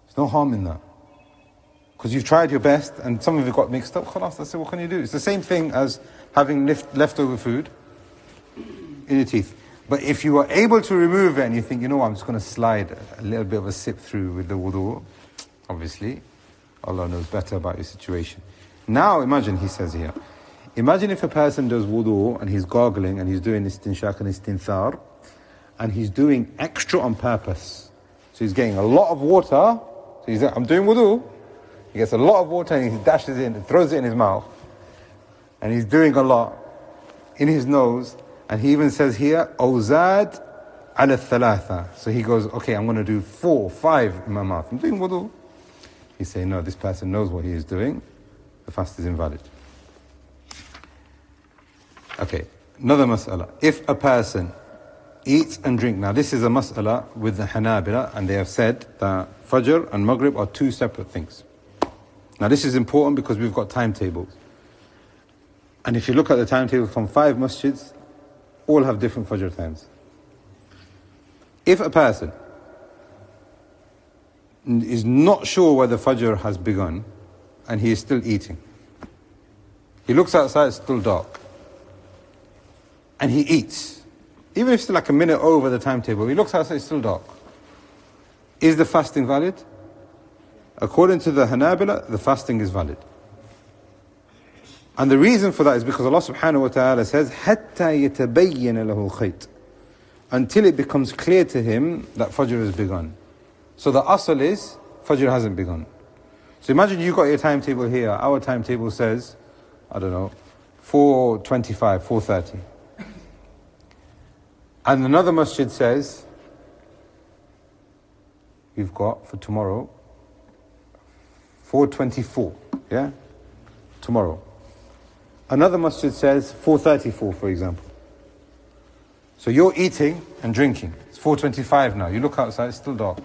There's no harm in that. Because you've tried your best and some of it got mixed up, khalas, that's it, what can you do? It's the same thing as having leftover food in your teeth. But if you are able to remove it and you think, you know what, I'm just going to slide a little bit of a sip through with the wudu, obviously, Allah knows better about your situation. Now imagine, he says here, imagine if a person does wudu and he's gargling and he's doing istinshaq and istinthar and he's doing extra on purpose. So he's getting a lot of water, so he's like, I'm doing wudu. He gets a lot of water and he dashes it in, throws it in his mouth. And he's doing a lot in his nose. And he even says here, Zaad al-thalatha. So he goes, okay, I'm going to do 4, 5 in my mouth. I'm doing wudu. He's saying, no, this person knows what he is doing. The fast is invalid. Okay, another mas'ala. If a person eats and drinks, now this is a mas'ala with the Hanabila, and they have said that Fajr and Maghrib are 2 separate things. Now this is important because we've got timetables. And if you look at the timetable from 5 masjids, all have different Fajr times. If a person is not sure whether Fajr has begun and he is still eating, he looks outside, it's still dark, and he eats, even if it's like a minute over the timetable, he looks outside, it's still dark. Is the fasting valid? According to the Hanabila, the fasting is valid. And the reason for that is because Allah subhanahu wa ta'ala says, حَتَّى يَتَبَيَّنَ لَهُ الْخَيْطِ, until it becomes clear to him that Fajr has begun. So the asl is, Fajr hasn't begun. So imagine you got your timetable here. Our timetable says, I don't know, 4:25, 4:30. And another masjid says, you've got for tomorrow, 4:24, yeah? Tomorrow. Another masjid says 4:34, for example. So you're eating and drinking. It's 4:25 now. You look outside, it's still dark.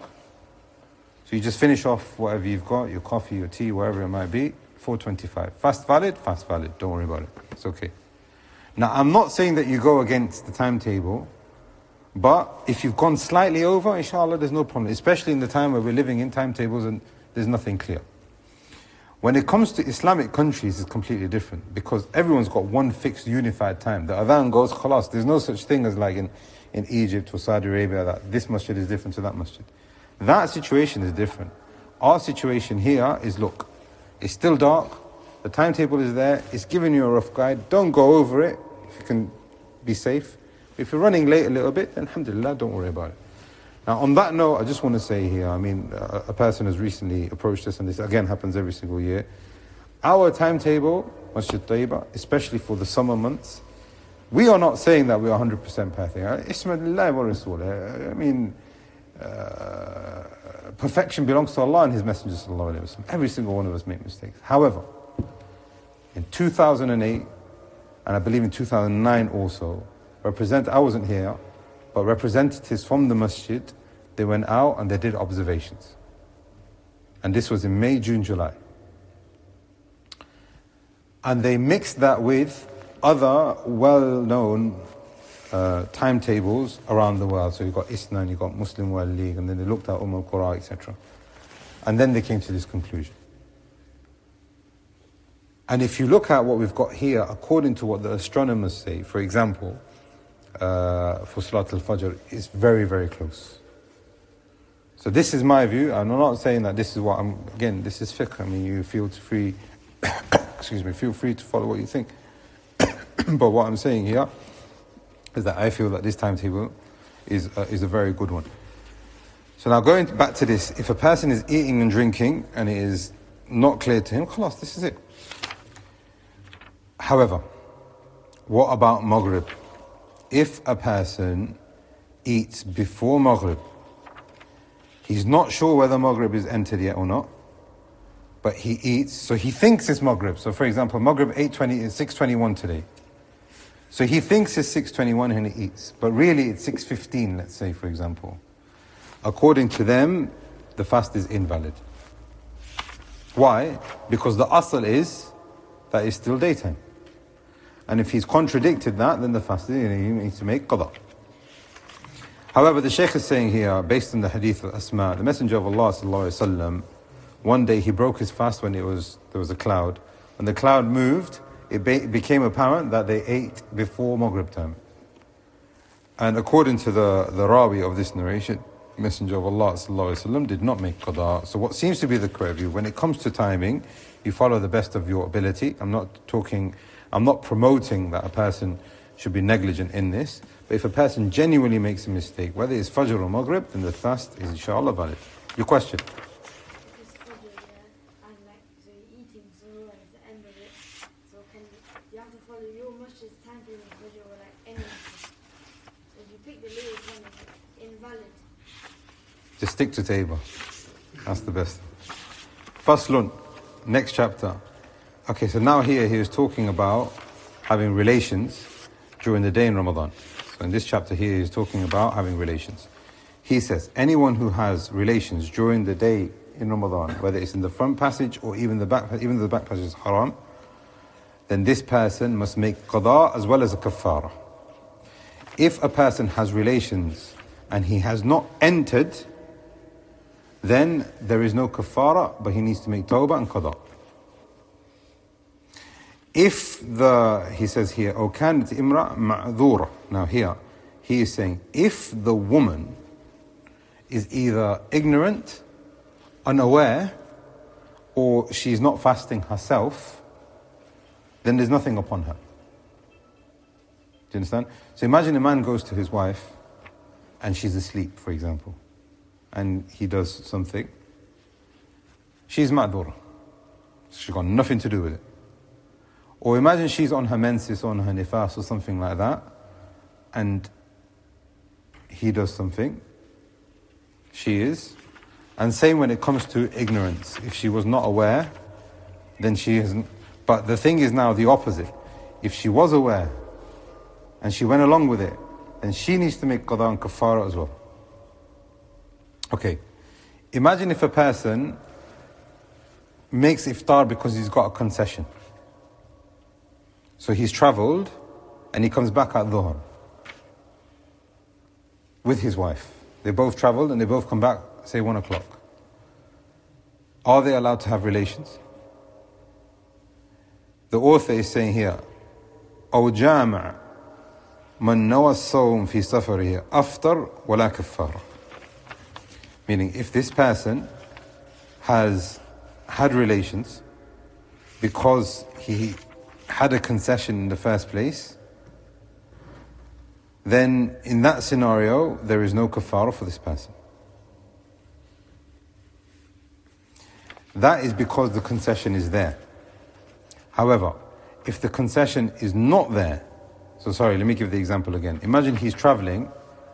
So you just finish off whatever you've got, your coffee, your tea, whatever it might be, 4:25. Fast valid? Fast valid. Don't worry about it. It's okay. Now, I'm not saying that you go against the timetable, but if you've gone slightly over, inshallah, there's no problem. Especially in the time where we're living in timetables and there's nothing clear. When it comes to Islamic countries, it's completely different because everyone's got one fixed, unified time. The adhan goes, khalas. There's no such thing as like in Egypt or Saudi Arabia that this masjid is different to that masjid. That situation is different. Our situation here is, look, it's still dark, the timetable is there, it's giving you a rough guide, don't go over it if you can be safe. If you're running late a little bit, then alhamdulillah, don't worry about it. Now on that note, I just want to say here, I mean, a person has recently approached us, and this again happens every single year. Our timetable, Masjid Tayyiba, especially for the summer months, we are not saying that we are 100% perfect. Ismailillah wa Rasul. I mean, perfection belongs to Allah and His Messenger sallallahu alaihi wasallam. Every single one of us make mistakes. However, in 2008, and I believe in 2009 also, I wasn't here, but representatives from the masjid, they went out and they did observations. And this was in May, June, July. And they mixed that with other well-known timetables around the world. So you've got ISNA, you've got Muslim World League, and then they looked at al-Qura, etc. And then they came to this conclusion. And if you look at what we've got here, according to what the astronomers say, for example, for Salat al-Fajr, is very, very close. So this is my view, and I'm not saying that this is what again, this is fiqh. I mean, you feel free, feel free to follow what you think. But what I'm saying here is that I feel that this timetable is a very good one. So now going back to this, if a person is eating and drinking and it is not clear to him, khalas, this is it. However, what about Maghrib? If a person eats before Maghrib, he's not sure whether Maghrib is entered yet or not, but he eats, so he thinks it's Maghrib. So for example, Maghrib 8:20 is 6:21 today. So he thinks it's 6:21 and he eats, but really it's 6:15, let's say, for example. According to them, the fast is invalid. Why? Because the asl is that it's still daytime. And if he's contradicted that, then the fast, he needs to make qada. However, the Shaykh is saying here, based on the hadith of Asma, the Messenger of Allah sallallahu alaihi wasallam, one day he broke his fast when there was a cloud. When the cloud moved, it became apparent that they ate before Maghrib time. And according to the Rawi of this narration, Messenger of Allah sallallahu alaihi wasallam did not make qada. So what seems to be the correct view, when it comes to timing, you follow the best of your ability. I'm not promoting that a person should be negligent in this, but if a person genuinely makes a mistake, whether it's Fajr or Maghrib, then the fast is inshallah valid. Your question? If it's Fajr, yeah, and like, so you're eating, so at the end of it, so you have to follow your masjid's timetable in Fajr or like any masjid. So if you pick the latest one, it's invalid. Just stick to Tayyiba. That's the best. Faslun, next chapter. Okay, so now here he is talking about having relations during the day in Ramadan. So in this chapter here he is talking about having relations. He says, anyone who has relations during the day in Ramadan, whether it's in the front passage or even the back passage is haram, then this person must make qada as well as a kaffara. If a person has relations and he has not entered, then there is no kaffara, but he needs to make tawbah and qada. If he says here, O kanat imra ma'dhura. Now here, he is saying, if the woman is either ignorant, unaware, or she's not fasting herself, then there's nothing upon her. Do you understand? So imagine a man goes to his wife and she's asleep, for example, and he does something. She's ma'dhura. She's got nothing to do with it. Or imagine she's on her menses, on her nifas or something like that, and he does something, she is, And same when it comes to ignorance. If she was not aware, then she isn't. But the thing is now the opposite. If she was aware and she went along with it, then she needs to make qada and kafara as well. Okay, imagine if a person makes iftar because he's got a concession. So he's travelled and he comes back at dhuhr with his wife. They both travelled and they both come back, say 1 o'clock. Are they allowed to have relations? The author is saying here, أو جامع من نوى الصوم في سفره أفطر ولا كفارة. Meaning, if this person has had relations because he had a concession in the first place, then in that scenario, there is no kafara for this person. That is because the concession is there. However, if the concession is not there, so sorry, let me give the example again. Imagine he's traveling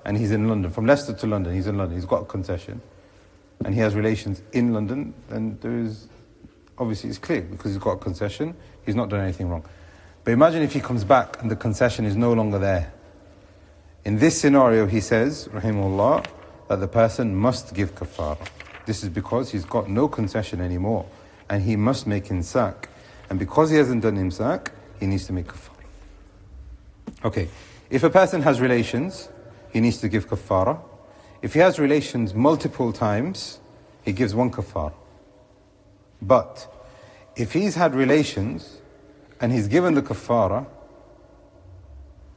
and he's in London, from Leicester to London, he's in London, he's got a concession, and he has relations in London, then there is, obviously it's clear, because he's got a concession, he's not done anything wrong. But imagine if he comes back and the concession is no longer there. In this scenario, he says, rahimahullah, that the person must give kafara. This is because he's got no concession anymore, and he must make imsak. And because he hasn't done imsak, he needs to make kafara. Okay, if a person has relations, he needs to give kafara. If he has relations multiple times, he gives 1 kafara. But if he's had relations and he's given the kafara,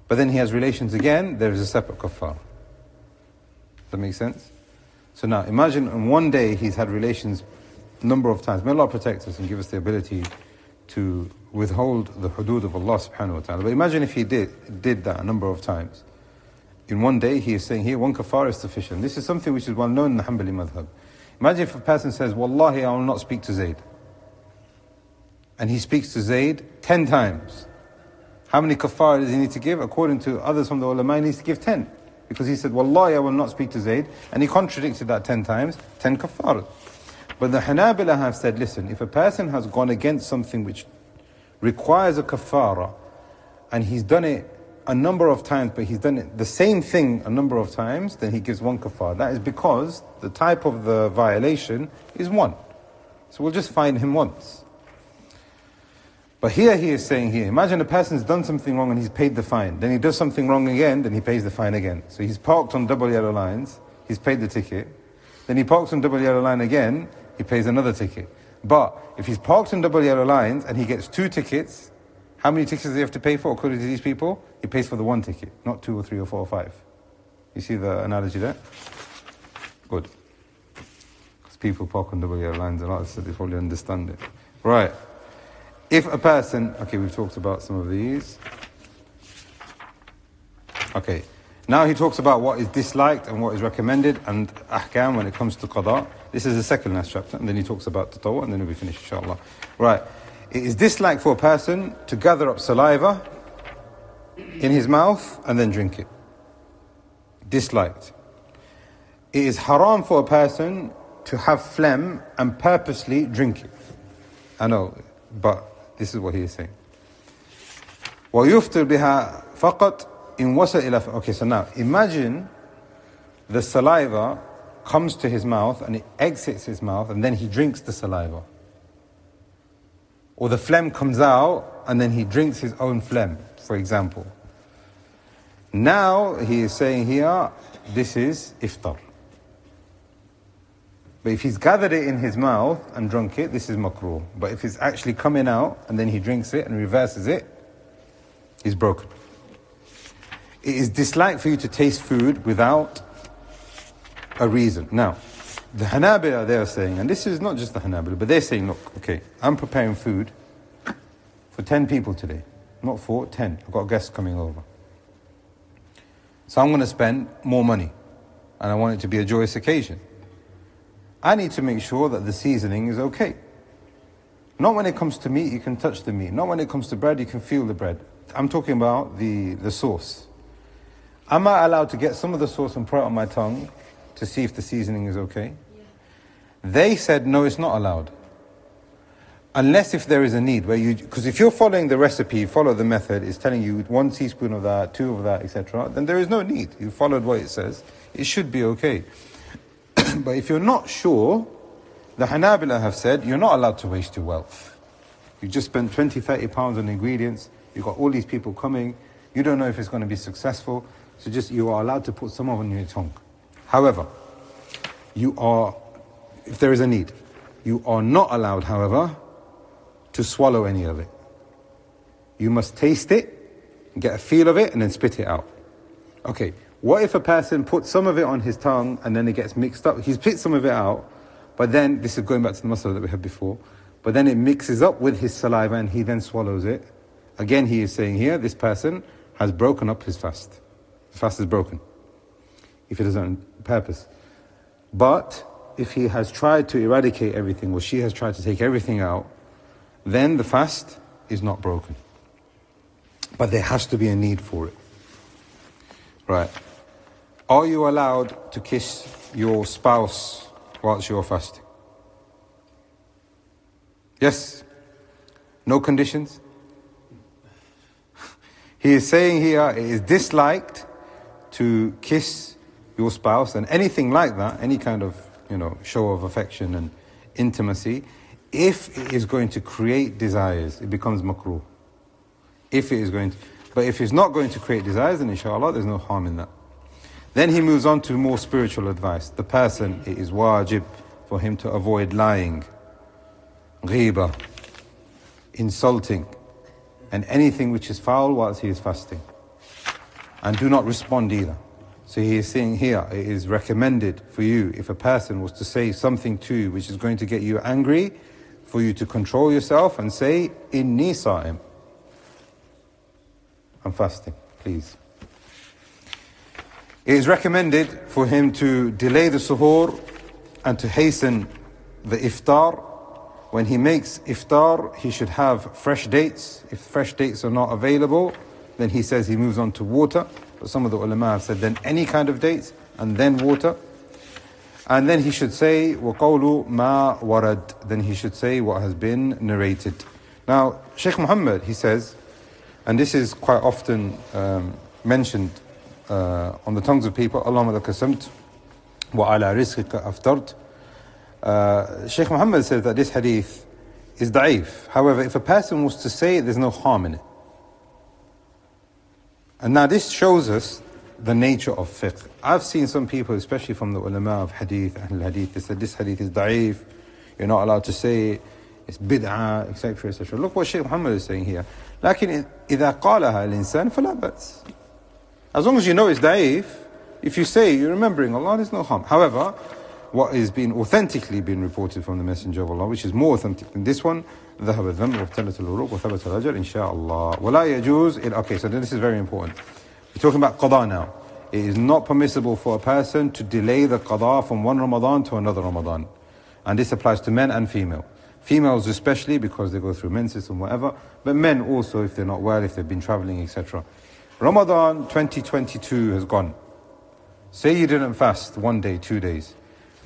but then he has relations again, there is a separate kafara. Does that make sense? So now, imagine in one day he's had relations a number of times. May Allah protect us and give us the ability to withhold the hudud of Allah subhanahu wa ta'ala. But imagine if he did that a number of times. In one day, he is saying here, 1 kafara is sufficient. This is something which is well known in the Hanbali madhab. Imagine if a person says, Wallahi, I will not speak to Zaid. And he speaks to Zaid 10 times. How many kafara does he need to give? According to others from the ulama, he needs to give 10. Because he said, Wallahi, I will not speak to Zaid. And he contradicted that 10 times, 10 kafara. But the Hanabila have said, listen, if a person has gone against something which requires a kafara, and he's done it a number of times, but he's done it the same thing a number of times, then he gives 1 kafara. That is because the type of the violation is 1. So we'll just fine him once. But here he is saying here, imagine a person's done something wrong and he's paid the fine. Then he does something wrong again, then he pays the fine again. So he's parked on double yellow lines, he's paid the ticket. Then he parks on double yellow line again, he pays another ticket. But if he's parked on double yellow lines and he gets 2 tickets, how many tickets does he have to pay for according to these people? He pays for the 1 ticket, not 2 or 3 or 4 or 5. You see the analogy there? Good. Because people park on double yellow lines a lot, so they probably understand it. Right. If a person, okay, we've talked about some of these. Okay. Now he talks about what is disliked and what is recommended and ahkam when it comes to qada. This is the second last chapter, and then he talks about tatawwu, and then we'll be finished, inshallah. Right. It is disliked for a person to gather up saliva in his mouth and then drink it. Disliked. It is haram for a person to have phlegm and purposely drink it. I know, but this is what he is saying. وَيُفْتِرْ بِهَا فَقَطْ إِنْ وَصَلَ إِلَى Okay, so now, imagine the saliva comes to his mouth and it exits his mouth and then he drinks the saliva. Or the phlegm comes out and then he drinks his own phlegm, for example. Now, he is saying here, this is iftar. But if he's gathered it in his mouth and drunk it, this is makruh. But if it's actually coming out and then he drinks it and reverses it, he's broken. It is disliked for you to taste food without a reason. Now, the Hanabila, they are saying, and this is not just the Hanabila, but they're saying, look, okay, I'm preparing food for 10 people today. Not 4, 10. I've got guests coming over. So I'm going to spend more money. And I want it to be a joyous occasion. I need to make sure that the seasoning is okay. Not when it comes to meat, you can touch the meat. Not when it comes to bread, you can feel the bread. I'm talking about the sauce. Am I allowed to get some of the sauce and put it on my tongue to see if the seasoning is okay? Yeah. They said, no, it's not allowed. Unless if there is a need, because if you're following the recipe, follow the method, it's telling you 1 teaspoon of that, 2 of that, etc., then there is no need. You followed what it says. It should be okay. But if you're not sure, the Hanabila have said, you're not allowed to waste your wealth. You just spent 20, 30 pounds on ingredients, you've got all these people coming, you don't know if it's going to be successful, so you are allowed to put some on your tongue. However, if there is a need, you are not allowed, however, to swallow any of it. You must taste it, get a feel of it, and then spit it out. Okay, what if a person puts some of it on his tongue and then it gets mixed up? He's spit some of it out, but then, this is going back to the masala that we had before, but then it mixes up with his saliva and he then swallows it. Again, he is saying here, this person has broken up his fast. The fast is broken, if it is on purpose. But if he has tried to eradicate everything, or she has tried to take everything out, then the fast is not broken. But there has to be a need for it. Right. Are you allowed to kiss your spouse whilst you're fasting? Yes? No conditions? He is saying here, it is disliked to kiss your spouse, and anything like that, any kind of, show of affection and intimacy, if it is going to create desires, it becomes makruh. But if it's not going to create desires, then inshallah there's no harm in that. Then he moves on to more spiritual advice. The person, it is wajib for him to avoid lying, ghiba, insulting, and anything which is foul whilst he is fasting. And do not respond either. So he is saying here, it is recommended for you, if a person was to say something to you which is going to get you angry, for you to control yourself and say, Inni sa'im. I'm fasting, please. It is recommended for him to delay the suhoor and to hasten the iftar. When he makes iftar, he should have fresh dates. If fresh dates are not available, then he says he moves on to water. But some of the ulama have said then any kind of dates and then water. And then he should say, وَقَوْلُ مَا وَرَدْ. Then he should say what has been narrated. Now, Shaykh Muhammad, he says, and this is quite often mentioned on the tongues of people, Allahumma laka samt wa ala rizqika aftart. Shaykh Muhammad says that this hadith is da'if. However, if a person was to say it, there's no harm in it. And now this shows us the nature of fiqh. I've seen some people, especially from the ulama of hadith, Ahl hadith, they said this hadith is da'if, you're not allowed to say it, it's bid'ah, etc., etc. Look what Shaykh Muhammad is saying here. لكن إذا قالها الإنسان فلا بأس. As long as you know it's da'if, if you say you're remembering Allah, there's no harm. However, what is being authentically been reported from the Messenger of Allah, which is more authentic than this one, ذهب الذنب وابتلت العروق وثبت الأجر إن شاء الله ولا يجوز. Okay, so this is very important. We're talking about qada now. It is not permissible for a person to delay the qada from one Ramadan to another Ramadan. And this applies to men and female. Females especially because they go through menses and whatever, but men also if they're not well, if they've been traveling, etc. Ramadan 2022 has gone. Say you didn't fast 1 day, 2 days.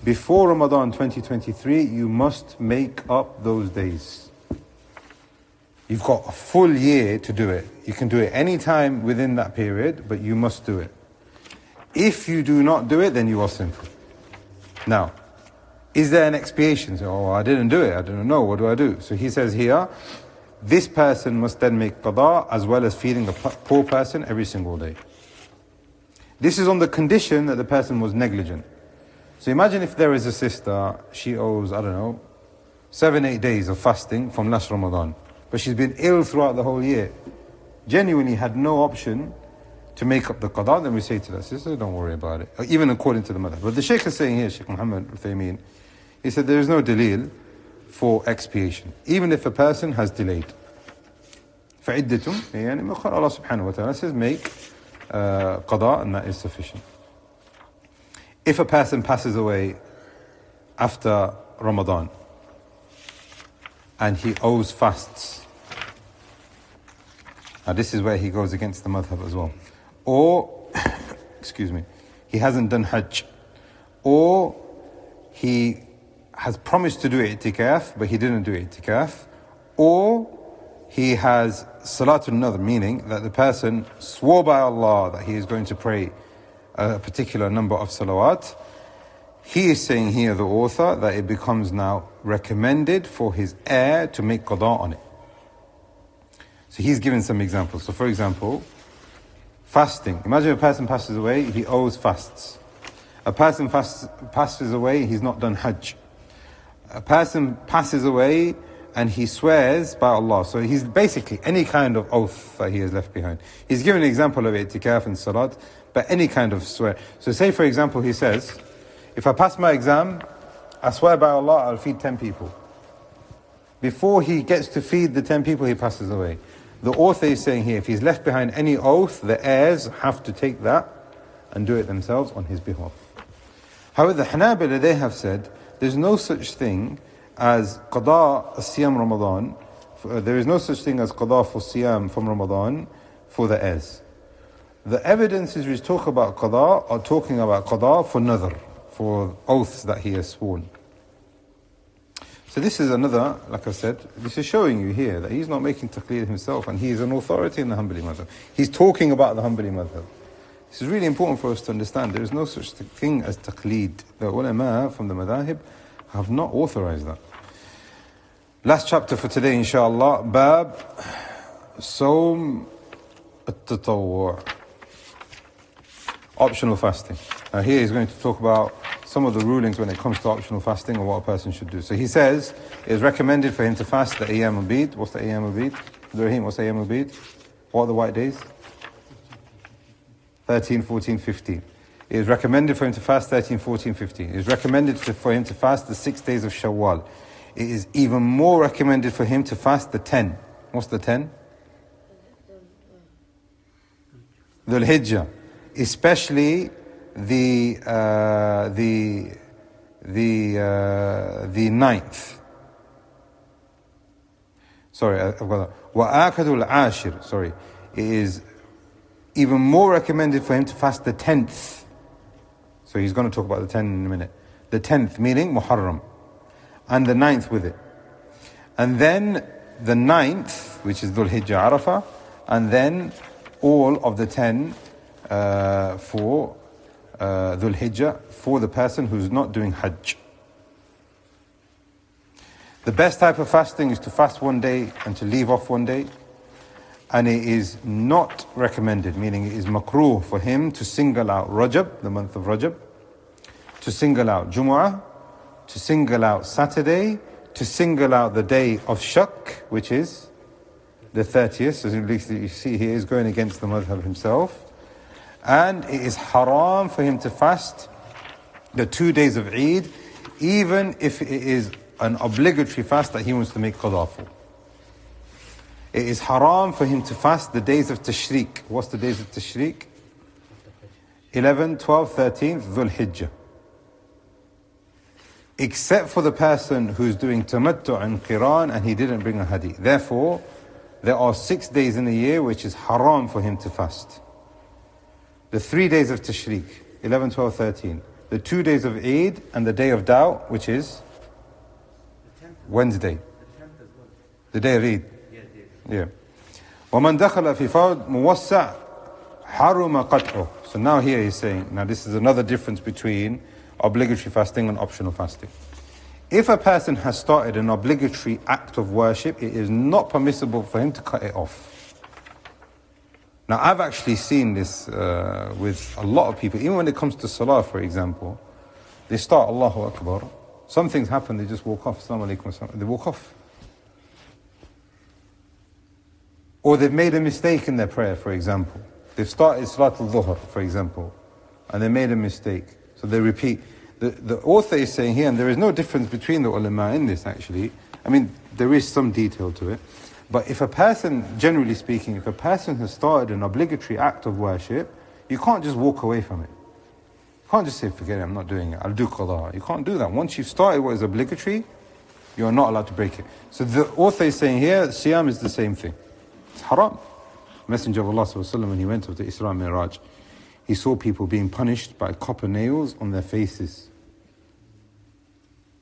Before Ramadan 2023, you must make up those days. You've got a full year to do it. You can do it any time within that period, but you must do it. If you do not do it, then you are sinful. Now, is there an expiation? So, I didn't do it, I don't know, what do I do? So he says here, this person must then make qada as well as feeding the poor person every single day. This is on the condition that the person was negligent. So imagine if there is a sister, she owes, 7-8 days of fasting from last Ramadan, but she's been ill throughout the whole year, genuinely had no option to make up the qada, then we say to that sister, don't worry about it, even according to the madhab. But the Shaykh is saying here, Shaykh Muhammad Uthaymeen, he said there is no dalil for expiation, even if a person has delayed. فَعِدَّةٌ يعني Allah subhanahu wa ta'ala says make qada, and that is sufficient. If a person passes away after Ramadan and he owes fasts, now this is where he goes against the madhab as well. Or, he hasn't done hajj. Or he has promised to do i'tikaf, but he didn't do i'tikaf, or he has salatul nadhr, meaning that the person swore by Allah that he is going to pray a particular number of salawat. He is saying here, the author, that it becomes now recommended for his heir to make qada on it. So he's given some examples. So for example, fasting. Imagine a person passes away, he owes fasts. A person passes away, he's not done hajj. A person passes away and he swears by Allah. So he's basically any kind of oath that he has left behind. He's given an example of i'tikaf and salat, but any kind of swear. So say for example, he says, if I pass my exam, I swear by Allah, I'll feed 10 people. Before he gets to feed the 10 people, he passes away. The author is saying here, if he's left behind any oath, the heirs have to take that and do it themselves on his behalf. However, the Hanabila, they have said, there's no such thing as qada as-siyam Ramadan. There is no such thing as qada for siyam from Ramadan for the heirs. The evidences which talk about qada are talking about qada for nadhr, for oaths that he has sworn. So this is another, like I said, this is showing you here that he's not making taqleed himself, and he is an authority in the Hanbali madhab. He's talking about the Hanbali madhab. This is really important for us to understand. There is no such thing as taqleed. The ulama from the madhahib have not authorized that. Last chapter for today, inshallah, Bab Sawm at-Tatawwu', optional fasting. Now here he's going to talk about some of the rulings when it comes to optional fasting and what a person should do. So he says it is recommended for him to fast the Ayyam al-Bid. What's the Ayyam al-Bid? Rahim, what's the Ayyam al-Bid? What are the white days? 13, 14, 15. It is recommended for him to fast 13, 14, 15. It is recommended for him to fast the 6 days of Shawwal. It is even more recommended for him to fast the 10. What's the 10? Dhul Hijjah. Especially the 9th. Sorry, I've got that. وَآكَدُ الْعَاشِرِ. Sorry. It is even more recommended for him to fast the 10th. So he's going to talk about the 10 in a minute. The 10th, meaning Muharram. And the 9th with it. And then the 9th, which is Dhul Hijjah Arafah. And then all of the 10 for Dhul Hijjah for the person who's not doing Hajj. The best type of fasting is to fast one day and to leave off one day. And it is not recommended, meaning it is makruh for him to single out Rajab, the month of Rajab, to single out Jumu'ah, to single out Saturday, to single out the day of Shak, which is the 30th. So you see he is going against the madhab himself. And it is haram for him to fast the 2 days of Eid, even if it is an obligatory fast that he wants to make qada for. It is haram for him to fast the days of Tashriq. What's the days of Tashriq? 11, 12, 13, Dhul Hijjah. Except for the person who's doing tamattu' and qiran and he didn't bring a hadi. Therefore, there are 6 days in a year which is haram for him to fast. The 3 days of Tashriq, 11, 12, 13. The 2 days of Eid and the day of Doubt, which is Wednesday. The day of Eid. Yeah. وَمَنْ دَخَلَ فِي فَوْدْ مُوَسَّعْ حَرُمَ قَطْعُهُ. So now here he's saying, now this is another difference between obligatory fasting and optional fasting. If a person has started an obligatory act of worship, it is not permissible for him to cut it off. Now I've actually seen this with a lot of people, even when it comes to salah, for example. They start Allahu Akbar, some things happen, they just walk off, Assalamu alaikum, they walk off. Or they've made a mistake in their prayer, for example. They've started Salatul Dhuhr, for example, and they made a mistake. So they repeat. The author is saying here, and there is no difference between the ulama in this actually. I mean, there is some detail to it. But if a person, generally speaking, if a person has started an obligatory act of worship, you can't just walk away from it. You can't just say, forget it, I'm not doing it, I'll do qada. You can't do that. Once you've started what is obligatory, you are not allowed to break it. So the author is saying here, Siyam is the same thing. It's haram. Messenger of Allah ﷺ, when he went to the Isra and Miraj, he saw people being punished by copper nails on their faces.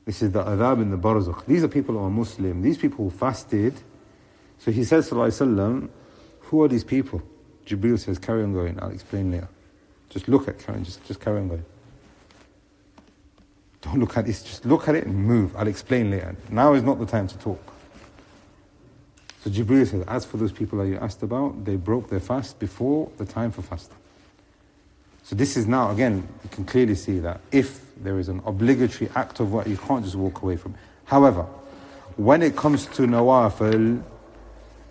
This is the adab in the barzakh. These are people who are Muslim. These people who fasted. So he says, sallallahu alaihi wasallam, who are these people? Jibreel says, carry on going, I'll explain later. Just look at it, just carry on going. Don't look at this, just look at it and move. I'll explain later. Now is not the time to talk. So Jibreel says, as for those people that you asked about, they broke their fast before the time for fasting. So this is now, again, you can clearly see that if there is an obligatory act of work, you can't just walk away from it. However, when it comes to nawafil,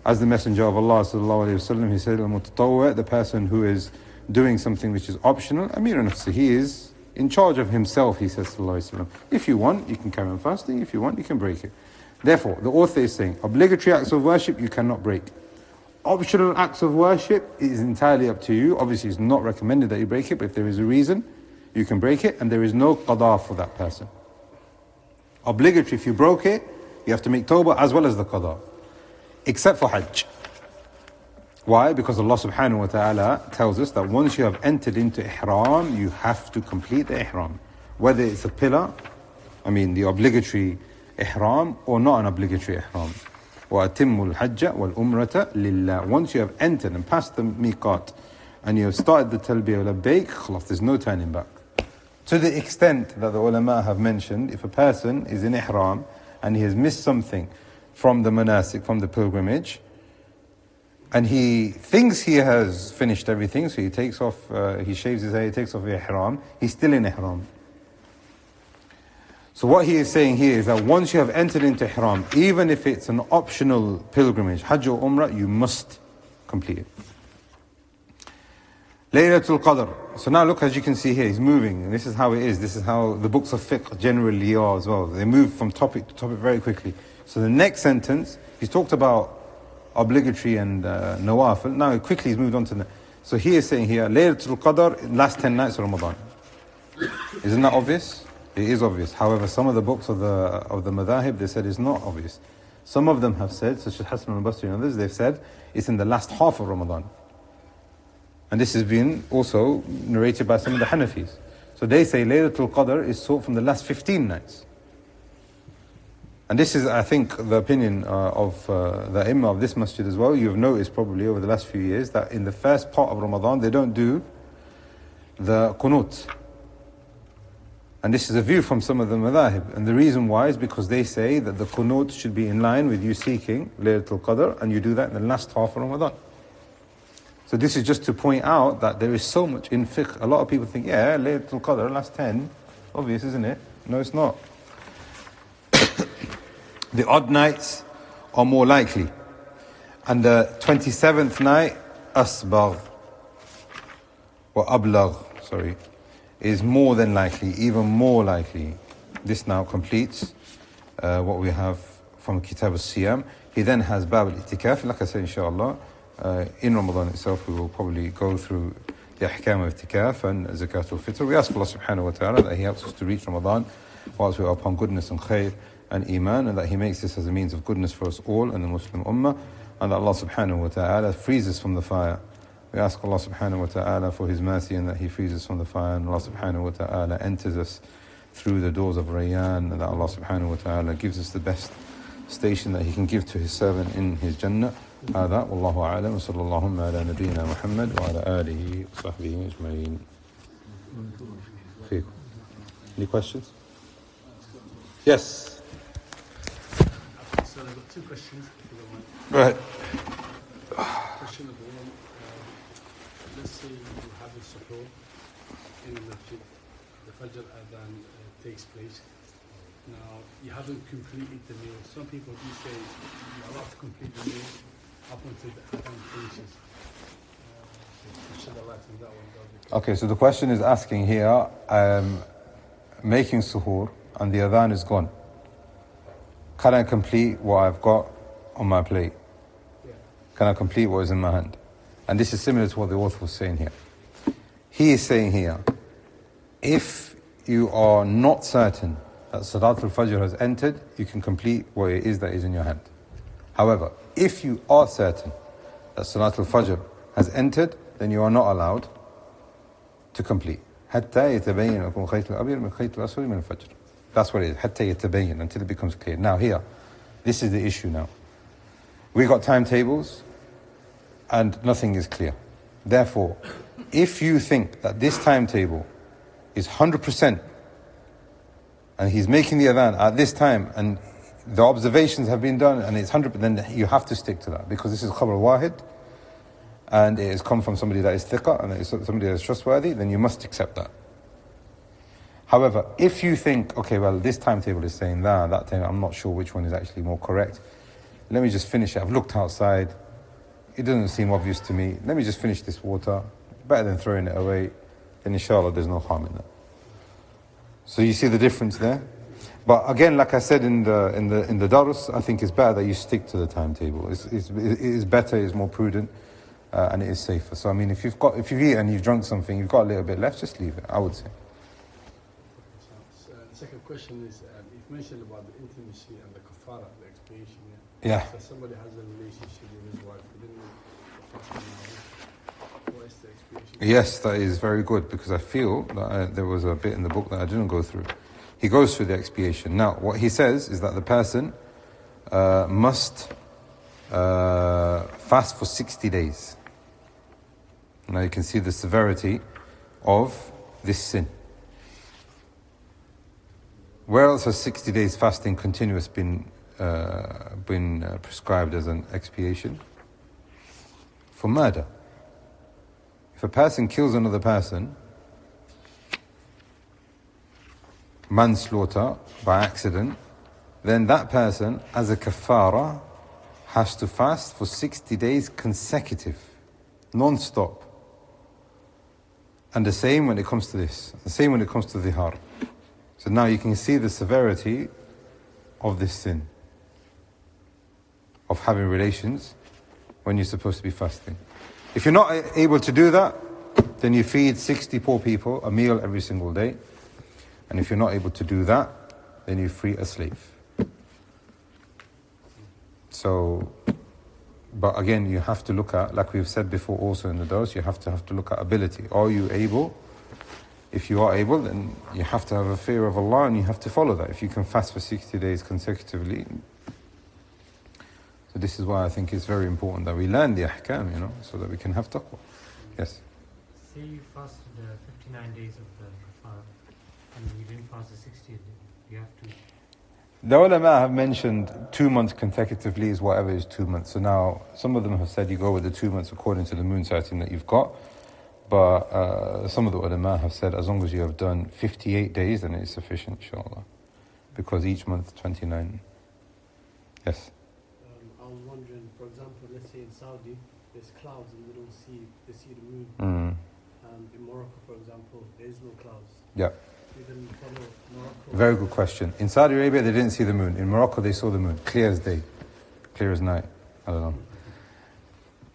as the Messenger of Allah sallallahu alaihi wasallam, he said, al-mutatawwi', the person who is doing something which is optional, amir nafsi, he is in charge of himself, he says sallallahu alaihi wasallam. If you want, you can carry on fasting. If you want, you can break it. Therefore, the author is saying, obligatory acts of worship you cannot break. Optional acts of worship is entirely up to you. Obviously, it's not recommended that you break it, but if there is a reason, you can break it, and there is no qada for that person. Obligatory, if you broke it, you have to make tawbah as well as the qada. Except for Hajj. Why? Because Allah subhanahu wa ta'ala tells us that once you have entered into ihram, you have to complete the ihram. Whether it's a pillar, the obligatory ihram, or not an obligatory ihram. وَأَتِمُّ الْحَجَّ وَالْأُمْرَةَ لِلَّهِ. Once you have entered and passed the miqat, and you have started the talbiyah labbaik, khalas, there's no turning back. To the extent that the ulama have mentioned, if a person is in ihram, and he has missed something from the manasik, from the pilgrimage, and he thinks he has finished everything, so he takes off, he shaves his hair, he takes off the ihram, he's still in ihram. So what he is saying here is that once you have entered into ihram, even if it's an optional pilgrimage, hajj or umrah, you must complete it. Laylatul Qadr. So now look, as you can see here, he's moving, and this is how it is. This is how the books of fiqh generally are as well. They move from topic to topic very quickly. So the next sentence, he's talked about obligatory and nawafil. Now quickly he's moved on to the... So he is saying here, Laylatul Qadr, last 10 nights of Ramadan. Isn't that obvious? It is obvious. However, some of the books of the madhahib, they said it's not obvious. Some of them have said, such as Hasan al-Basri and others, they've said it's in the last half of Ramadan. And this has been also narrated by some of the Hanafis. So they say Laylatul Qadr is sought from the last 15 nights. And this is, I think, the opinion of the Imam of this masjid as well. You've noticed probably over the last few years that in the first part of Ramadan, they don't do the qunut. And this is a view from some of the madhahib. And the reason why is because they say that the qunut should be in line with you seeking Laylatul Qadr, and you do that in the last half of Ramadan. So this is just to point out that there is so much in fiqh. A lot of people think, yeah, Laylatul Qadr, last 10, obvious, isn't it? No, it's not. The odd nights are more likely. And the 27th night, asbagh, or ablagh, is more than likely, even more likely. This now completes what we have from Kitab al-Siyam. He then has Bab al-Itikaf. Like I said, inshallah, in Ramadan itself, we will probably go through the ahkam of Itikaf and Zakat al-Fitr. We ask Allah subhanahu wa ta'ala that He helps us to reach Ramadan whilst we are upon goodness and khair and iman, and that He makes this as a means of goodness for us all and the Muslim ummah, and that Allah subhanahu wa ta'ala frees us from the fire. We ask Allah subhanahu wa ta'ala for His mercy and that He frees us from the fire, and Allah subhanahu wa ta'ala enters us through the doors of Rayyan, and that Allah subhanahu wa ta'ala gives us the best station that He can give to His servant in His Jannah. هذا والله أعلم وصلى اللهم على نبينا محمد وعلى آله وصحبه أجمعين. Any questions? Yes. So I've got two questions, if you don't mind. Go ahead. Question number one, let's say you have a suhoor in the masjid, the Fajr Adhan takes place. Now, you haven't completed the meal. Some people do say you're allowed to complete the meal up until the Adhan finishes. So shed a light on that one. Okay, so the question is asking here, making suhoor and the Adhan is gone. Can I complete what I've got on my plate? Yeah. Can I complete what is in my hand? And this is similar to what the author was saying here. He is saying here, if you are not certain that Salat al-Fajr has entered, you can complete what it is that is in your hand. However, if you are certain that Salat al-Fajr has entered, then you are not allowed to complete. حتى يتبين لكم الخيط الأبيض من الخيط الأسود من الفجر. That's what it is. حتى يتبين, until it becomes clear. Now here, this is the issue now. We got timetables and nothing is clear. Therefore, if you think that this timetable is 100% and he's making the adhan at this time and the observations have been done and it's 100%, then you have to stick to that, because this is khabar wahid and it has come from somebody that is thiqa and it is somebody that is trustworthy, then you must accept that. However, if you think, okay, well, this timetable is saying that time, I'm not sure which one is actually more correct, let me just finish it. I've looked outside, it doesn't seem obvious to me, let me just finish this water, better than throwing it away, then inshallah there's no harm in that. So you see the difference there? But again, like I said in the Darus, I think it's better that you stick to the timetable. It is better, it's more prudent, and it is safer. So I mean, if you've eaten and you've drunk something, you've got a little bit left, just leave it, I would say. The second question is, you've mentioned about the intimacy and the kafara, the expiation. Yeah. So somebody has a relationship with his wife, but then the fasting, what is the expiation? Yes, that is very good, because I feel that there was a bit in the book that I didn't go through. He goes through the expiation. Now, what he says is that the person must fast for 60 days. Now you can see the severity of this sin. Where else has 60 days fasting continuous been prescribed as an expiation? For murder. If a person kills another person, manslaughter by accident, then that person, as a kafara, has to fast for 60 days consecutive, non-stop. And the same when it comes to this, the same when it comes to dhihar. So now you can see the severity of this sin, of having relations when you're supposed to be fasting. If you're not able to do that, then you feed 60 poor people a meal every single day. And if you're not able to do that, then you free a slave. So, but again, you have to look at, like we've said before also in the dose, you have to look at ability. Are you able? If you are able, then you have to have a fear of Allah and you have to follow that. If you can fast for 60 days consecutively. So this is why I think it's very important that we learn the ahkam, so that we can have taqwa. Yes? Say you fasted 59 days of the kafara and you didn't fast the 60th day. You have to... The ulama have mentioned 2 months consecutively is whatever is 2 months. So now, some of them have said you go with the 2 months according to the moon sighting that you've got. But some of the ulama have said as long as you have done 58 days, then it is sufficient, inshallah. Because each month 29. Yes? I was wondering, for example, let's say in Saudi, there's clouds and they see the moon. In Morocco, for example, there is no clouds. Yeah. Even follow Morocco. Very good question. In Saudi Arabia, they didn't see the moon. In Morocco, they saw the moon. Clear as day. Clear as night. I don't know.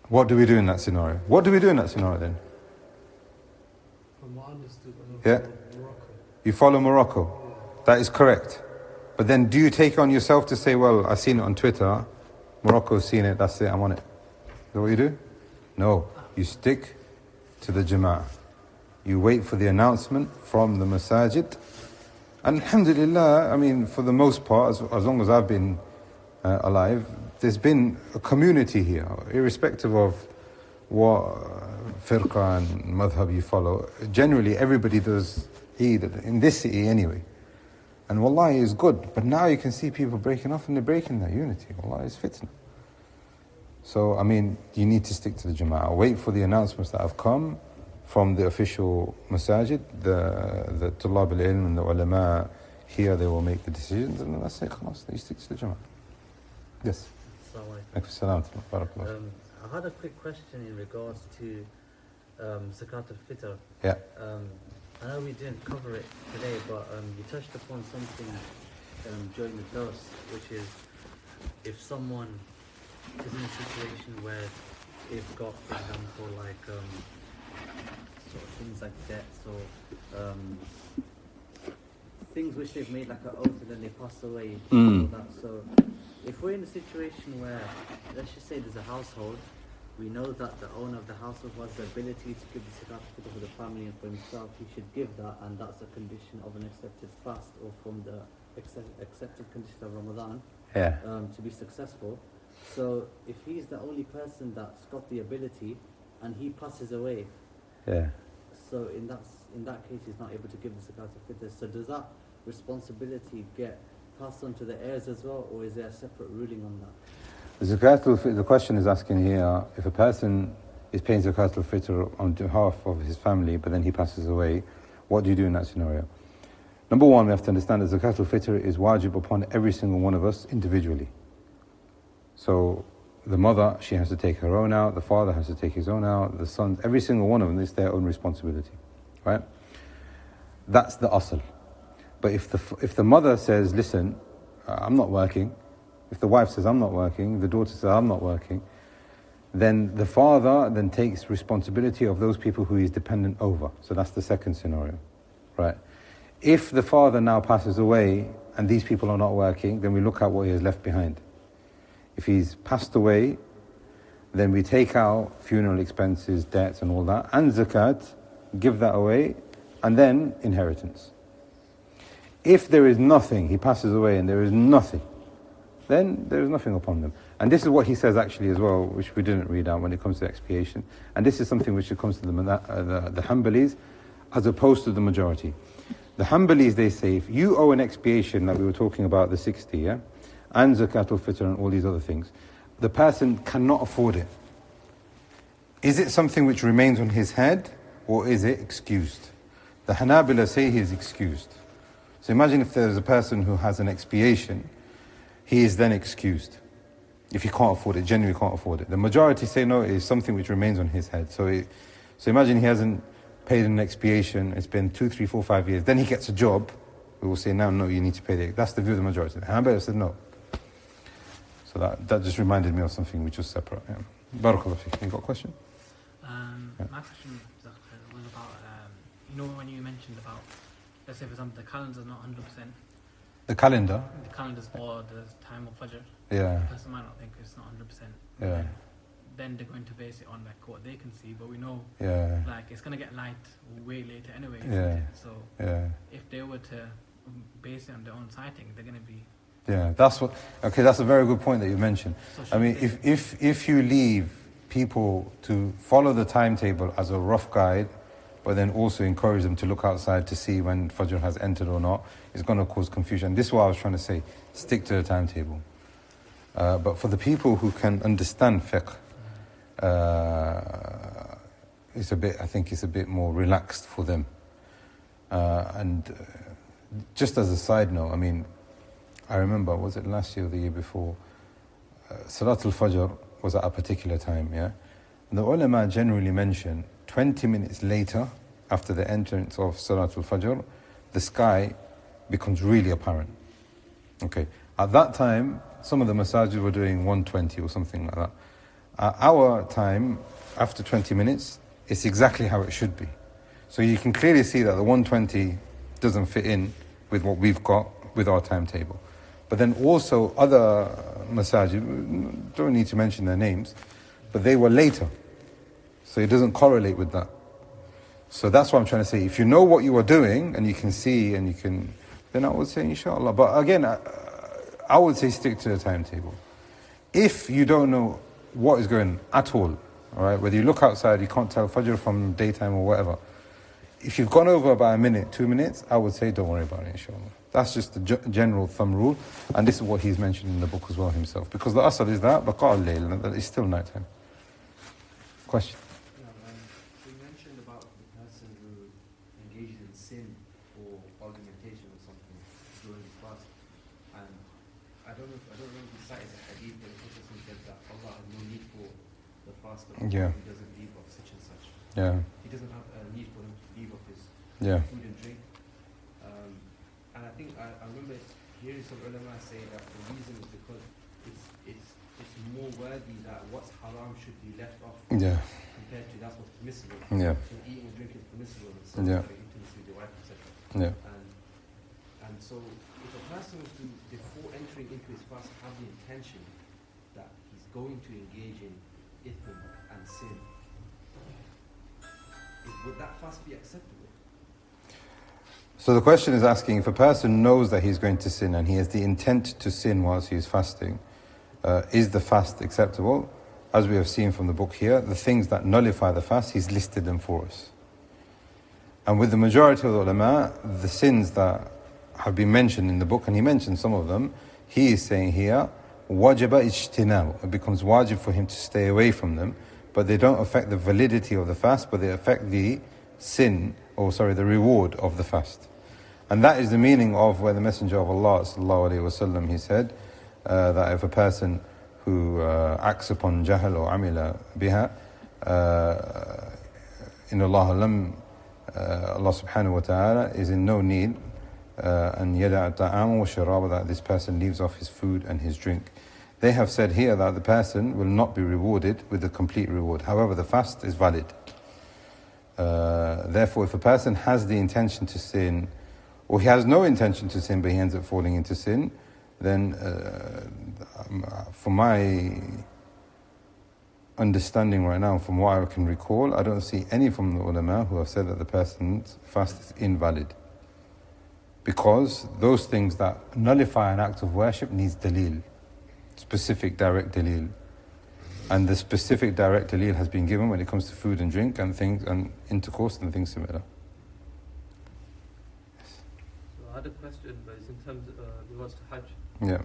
What do we do in that scenario? What do we do in that scenario then? From what I understood, Yeah? Morocco. You follow Morocco. That is correct. But then do you take on yourself to say, well, I've seen it on Twitter, Morocco's seen it, that's it, I'm on it. Is that what you do? No. You stick to the Jama'ah. You wait for the announcement from the masajid. And alhamdulillah, I mean, for the most part, as long as I've been alive, there's been a community here, irrespective of what firqa and madhab you follow. Generally, everybody does Eid, in this city anyway. And wallahi is good. But now you can see people breaking off and they're breaking that unity. Wallahi is fitna. So, I mean, you need to stick to the Jama'ah. Wait for the announcements that have come from the official masajid, the Tullab al-Ilm and the ulama here, they will make the decisions, and that's it, khalas, you stick to the Jama'ah. Yes? Assalamu alaikum. I had a quick question in regards to Zakat al-Fitr. Yeah. I know we didn't cover it today, but you touched upon something during the dose, which is if someone is in a situation where they've got, for example, like sort of things like debts or things which they've made like an oath and then they pass away. All that. So if we're in a situation where, let's just say there's a household we know that the owner of the household has the ability to give the zakat al-fitr for the family and for himself. He should give that, and that's a condition of an accepted fast or from the accepted condition of Ramadan to be successful. So if he's the only person that's got the ability and he passes away, so in that case he's not able to give the zakat al-fitr. So does that responsibility get passed on to the heirs as well, or is there a separate ruling on that? The question is asking here, if a person is paying zakat al-fitr on behalf of his family, but then he passes away, what do you do in that scenario? Number one, we have to understand that zakat al-fitr is wajib upon every single one of us individually. So the mother, she has to take her own out, the father has to take his own out, the sons, every single one of them, it's their own responsibility, right? That's the asl. But if the mother says, listen, I'm not working, if the wife says, I'm not working, the daughter says, I'm not working, then the father then takes responsibility of those people who he's dependent over. So that's the second scenario, right? If the father now passes away and these people are not working, then we look at what he has left behind. If he's passed away, then we take out funeral expenses, debts and all that, and zakat, give that away, and then inheritance. If there is nothing, he passes away and there is nothing, then there is nothing upon them. And this is what he says actually as well, which we didn't read out when it comes to expiation. And this is something which comes to the Hanbalis as opposed to the majority. The Hanbalis, they say, if you owe an expiation, like we were talking about, the 60, and zakat al-fitr and all these other things, the person cannot afford it. Is it something which remains on his head, or is it excused? The Hanabila say he is excused. So imagine if there's a person who has an expiation, he is then excused. If he can't afford it, genuinely can't afford it. The majority say no, it is something which remains on his head. So imagine he hasn't paid an expiation, it's been 2, 3, 4, 5 years, then he gets a job, we will say now, no, you need to pay the... That's the view of the majority. The Hanbali said no. So that just reminded me of something which was separate. Barakallah fiqh. You got a question? My question was about, when you mentioned about, let's say for example, the calendar's not 100%. The calendar? The calendar's for the time of Fajr. Yeah. The person might not think it's not 100%. Yeah. Then they're going to base it on like what they can see, but we know like it's going to get light way later anyway. So if they were to base it on their own sighting, they're going to be... Yeah, that's a very good point that you mentioned. So I mean, if you leave people to follow the timetable as a rough guide, but then also encourage them to look outside to see when Fajr has entered or not, it's going to cause confusion. This is what I was trying to say, stick to the timetable. But for the people who can understand fiqh, I think it's a bit more relaxed for them. And just as a side note, I mean, I remember, was it last year or the year before, Salat al-Fajr was at a particular time, And the ulama generally mention 20 minutes later, after the entrance of Salat al-Fajr, the sky becomes really apparent. Okay, at that time, some of the masajid were doing 120 or something like that. At our time, after 20 minutes, it's exactly how it should be. So you can clearly see that the 120 doesn't fit in with what we've got with our timetable. But then also other masajid, don't need to mention their names, but they were later. So it doesn't correlate with that. So that's what I'm trying to say. If you know what you are doing and you can see and you can, then I would say inshallah. But again, I would say stick to the timetable. If you don't know what is going at all right, whether you look outside, you can't tell Fajr from daytime or whatever. If you've gone over by a minute, 2 minutes, I would say don't worry about it, inshallah. That's just the general thumb rule, and this is what he's mentioned in the book as well himself. Because the asal is that, baqa al-layl, that it's still nighttime. Question? You mentioned about the person who engages in sin or argumentation or something during his fast, and I don't remember the cited the hadith where the Prophet said that Allah has no need for the faster who doesn't leave off such and such. Yeah. He doesn't have a need for him to leave off his food and drink. And I think I remember hearing some ulama say that the reason is because it's more worthy that what's haram should be left off compared to that's what's permissible. Yeah. So eating and drinking is permissible and so intimacy with your wife, Yeah. etc. And so if a person was to, before entering into his fast, have the intention that he's going to engage in ithm and sin, would that fast be acceptable? So the question is asking, if a person knows that he's going to sin and he has the intent to sin whilst he is fasting, is the fast acceptable? As we have seen from the book here, the things that nullify the fast, he's listed them for us. And with the majority of the ulama, the sins that have been mentioned in the book, and he mentioned some of them, he is saying here, wajaba ijtinab. It becomes wajib for him to stay away from them, but they don't affect the validity of the fast, but they affect the the reward of the fast. And that is the meaning of where the Messenger of Allah sallallahu alaihi wasallam, he said that if a person who acts upon jahl or amila biha, in Allah subhanahu wa ta'ala is in no need and yada' ta'am wa sharab, that this person leaves off his food and his drink. They have said here that the person will not be rewarded with the complete reward. However, the fast is valid. Therefore, if a person has the intention to sin, or he has no intention to sin but he ends up falling into sin, then from my understanding right now, from what I can recall, I don't see any from the ulama who have said that the person's fast is invalid. Because those things that nullify an act of worship needs dalil, specific direct dalil. And the specific direct dalil has been given when it comes to food and drink and things and intercourse and things similar. So I had a question, but it's in terms of regards to Hajj. Yeah.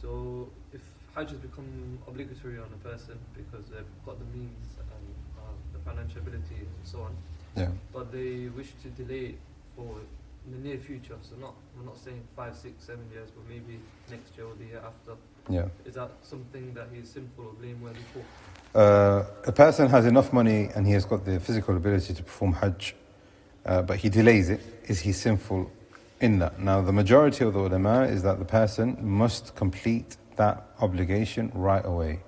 So if Hajj has become obligatory on a person because they've got the means and the financial ability and so on, Yeah. but they wish to delay it for in the near future, so we're not saying 5, 6, 7 years, but maybe next year or the year after. Yeah. Is that something that he is sinful or blameworthy for? A person has enough money and he has got the physical ability to perform Hajj, but he delays it. Is he sinful in that? Now, the majority of the ulama is that the person must complete that obligation right away.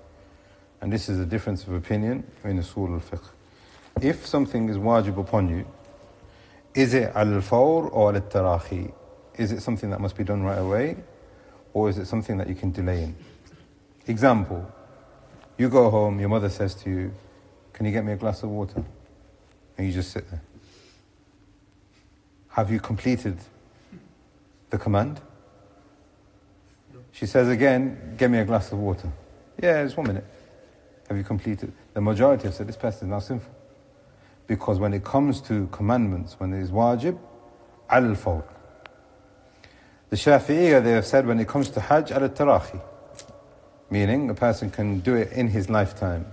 And this is a difference of opinion in usul al-fiqh. If something is wajib upon you, is it al-fawr or al-tarahi? Is it something that must be done right away, or is it something that you can delay in? Example, you go home, your mother says to you, can you get me a glass of water? And you just sit there. Have you completed the command? She says again, get me a glass of water. Yeah, just 1 minute. Have you completed? The majority have said this person is now sinful. Because when it comes to commandments, when it is wajib, al-fawr. The Shafi'iyya, they have said when it comes to Hajj, al-tarahi. Meaning, a person can do it in his lifetime.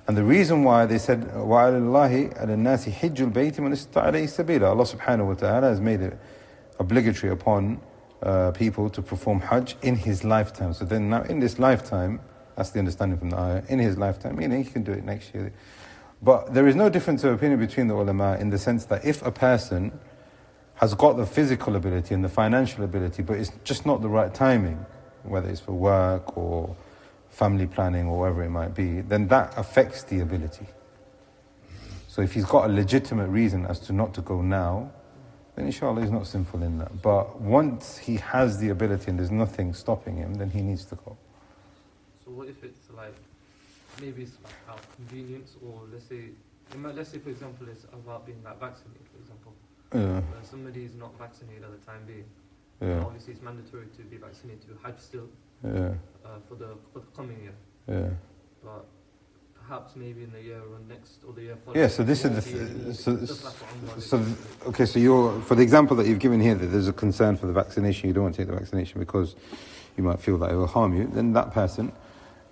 And the reason why they said, وَعَلَى اللَّهِ عَلَى النَّاسِ حِجُّ الْبَيْتِ مَنِ اسْتَطَاعَ إِلَيْهِ سَبِيلًا. Allah subhanahu wa ta'ala has made it obligatory upon people to perform Hajj in his lifetime. So then now in this lifetime, that's the understanding from the ayah, in his lifetime, meaning he can do it next year. But there is no difference of opinion between the ulama in the sense that if a person has got the physical ability and the financial ability, but it's just not the right timing, whether it's for work or family planning or whatever it might be, then that affects the ability. So if he's got a legitimate reason as to not to go now, then inshallah he's not sinful in that. But once he has the ability and there's nothing stopping him, then he needs to go. So what if it's like, maybe it's like out of convenience, or let's say for example it's about being like vaccinated, for example. Yeah. Somebody is not vaccinated at the time being. Yeah. Obviously it's mandatory to be vaccinated to Hajj still. Yeah. For the coming year. Yeah. But perhaps maybe in the year or next or the year following. Yeah, so this is okay, so you're, for the example that you've given here, that there's a concern for the vaccination, you don't want to take the vaccination because you might feel that it will harm you, then that person,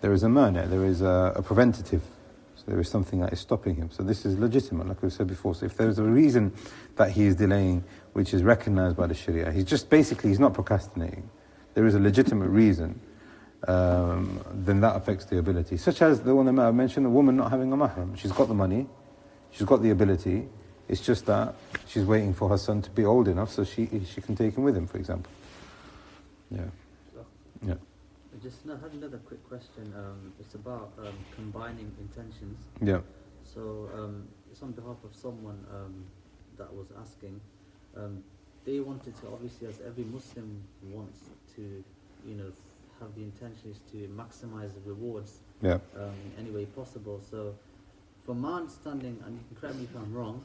there is a mani', there is a preventative, so there is something that is stopping him. So this is legitimate, like we said before. So if there's a reason that he is delaying, which is recognized by the Sharia, he's not procrastinating. There is a legitimate reason, then that affects the ability. Such as the one that I mentioned, a woman not having a mahram. She's got the money, she's got the ability, it's just that she's waiting for her son to be old enough so she can take him with him, for example. Yeah. Yeah. I just had another quick question. It's about combining intentions. Yeah. So it's on behalf of someone that was asking. They wanted to, obviously, as every Muslim wants to, have the intention is to maximize the rewards Yeah. in any way possible. So, from my understanding, and you can correct me if I'm wrong,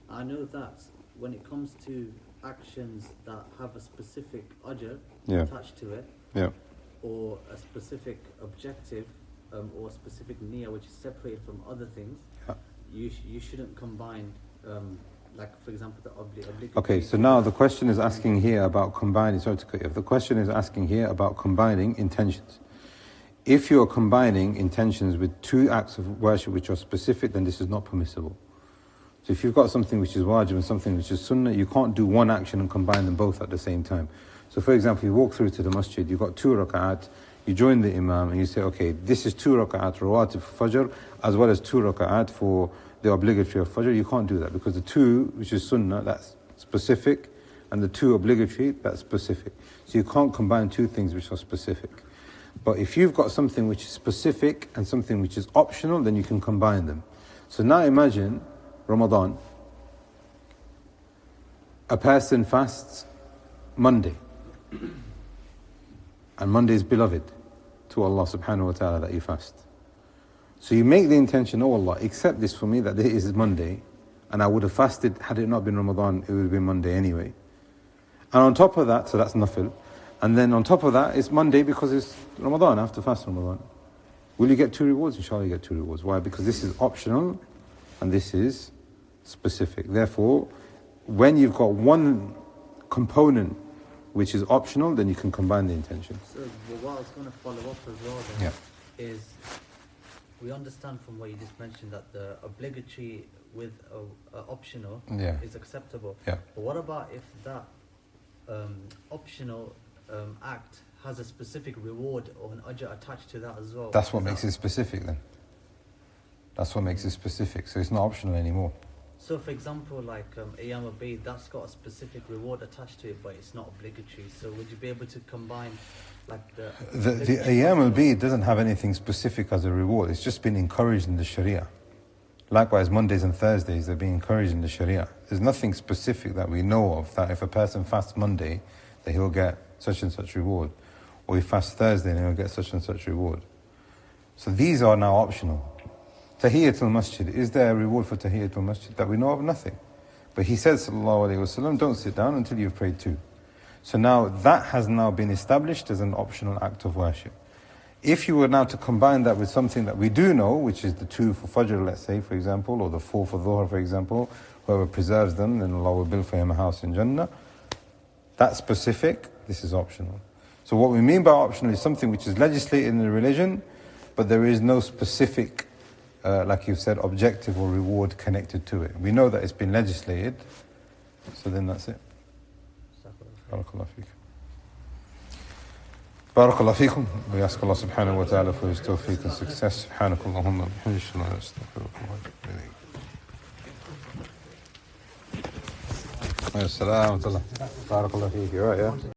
I know that when it comes to actions that have a specific ajr Yeah. attached to it, Yeah. or a specific objective, or a specific niyyah which is separated from other things, Yeah. you shouldn't combine, like for example, the obligatory. Okay, so now the question is asking here about combining, sorry to cut you off, the question is asking here about combining intentions. If you're combining intentions with two acts of worship which are specific, then this is not permissible. So if you've got something which is wajib and something which is sunnah, you can't do one action and combine them both at the same time. So for example, you walk through to the masjid, you've got 2 rak'at, you join the imam and you say, okay, this is 2 rak'at rawatib for fajr, as well as 2 rak'at for the obligatory of fajr. You can't do that because the 2, which is sunnah, that's specific, and the 2 obligatory, that's specific. So you can't combine 2 things which are specific. But if you've got something which is specific and something which is optional, then you can combine them. So now imagine Ramadan, a person fasts Monday, and Monday is beloved to Allah subhanahu wa ta'ala that you fast. So you make the intention, oh Allah, accept this for me that it is Monday, and I would have fasted had it not been Ramadan, it would have been Monday anyway. And on top of that, so that's nafil, and then on top of that, it's Monday because it's Ramadan, I have to fast Ramadan. Will you get 2 rewards? Inshallah you get 2 rewards. Why? Because this is optional, and this is specific. Therefore, when you've got one component which is optional, then you can combine the intention. So what I was going to follow up as well then is, we understand from what you just mentioned that the obligatory with optional is acceptable. Yeah. But what about if that optional act has a specific reward or an ajr attached to that as well? That's what makes it specific then. That's what makes it specific. So it's not optional anymore. So for example, like Ayyam al-Bayd, that's got a specific reward attached to it, but it's not obligatory. So would you be able to combine like the Ayyam al-Bayd doesn't have anything specific as a reward. It's just been encouraged in the Sharia. Likewise, Mondays and Thursdays, they're being encouraged in the Sharia. There's nothing specific that we know of that if a person fasts Monday, that he'll get such and such reward. Or he fasts Thursday and he'll get such and such reward. So these are now optional. Tahiyyatul Masjid, is there a reward for Tahiyyatul Masjid? That we know of, nothing. But he said, sallallahu alayhi wasallam, don't sit down until you've prayed 2. So now that has now been established as an optional act of worship. If you were now to combine that with something that we do know, which is the 2 for Fajr, let's say, for example, or the 4 for Dhuhr, for example, whoever preserves them, then Allah will build for him a house in Jannah. That's specific, this is optional. So what we mean by optional is something which is legislated in the religion, but there is no specific, like you said, objective or reward connected to it. We know that it's been legislated, so then that's it. Barakallah feekum. Barakallah feekum. We ask Allah subhanahu wa ta'ala for his tawfiq and success. Subhanakallahumma bihamdika astaghfiruka wa atubu ilayk. Assalamu alaikum. Barakallah feekum. You right, yeah?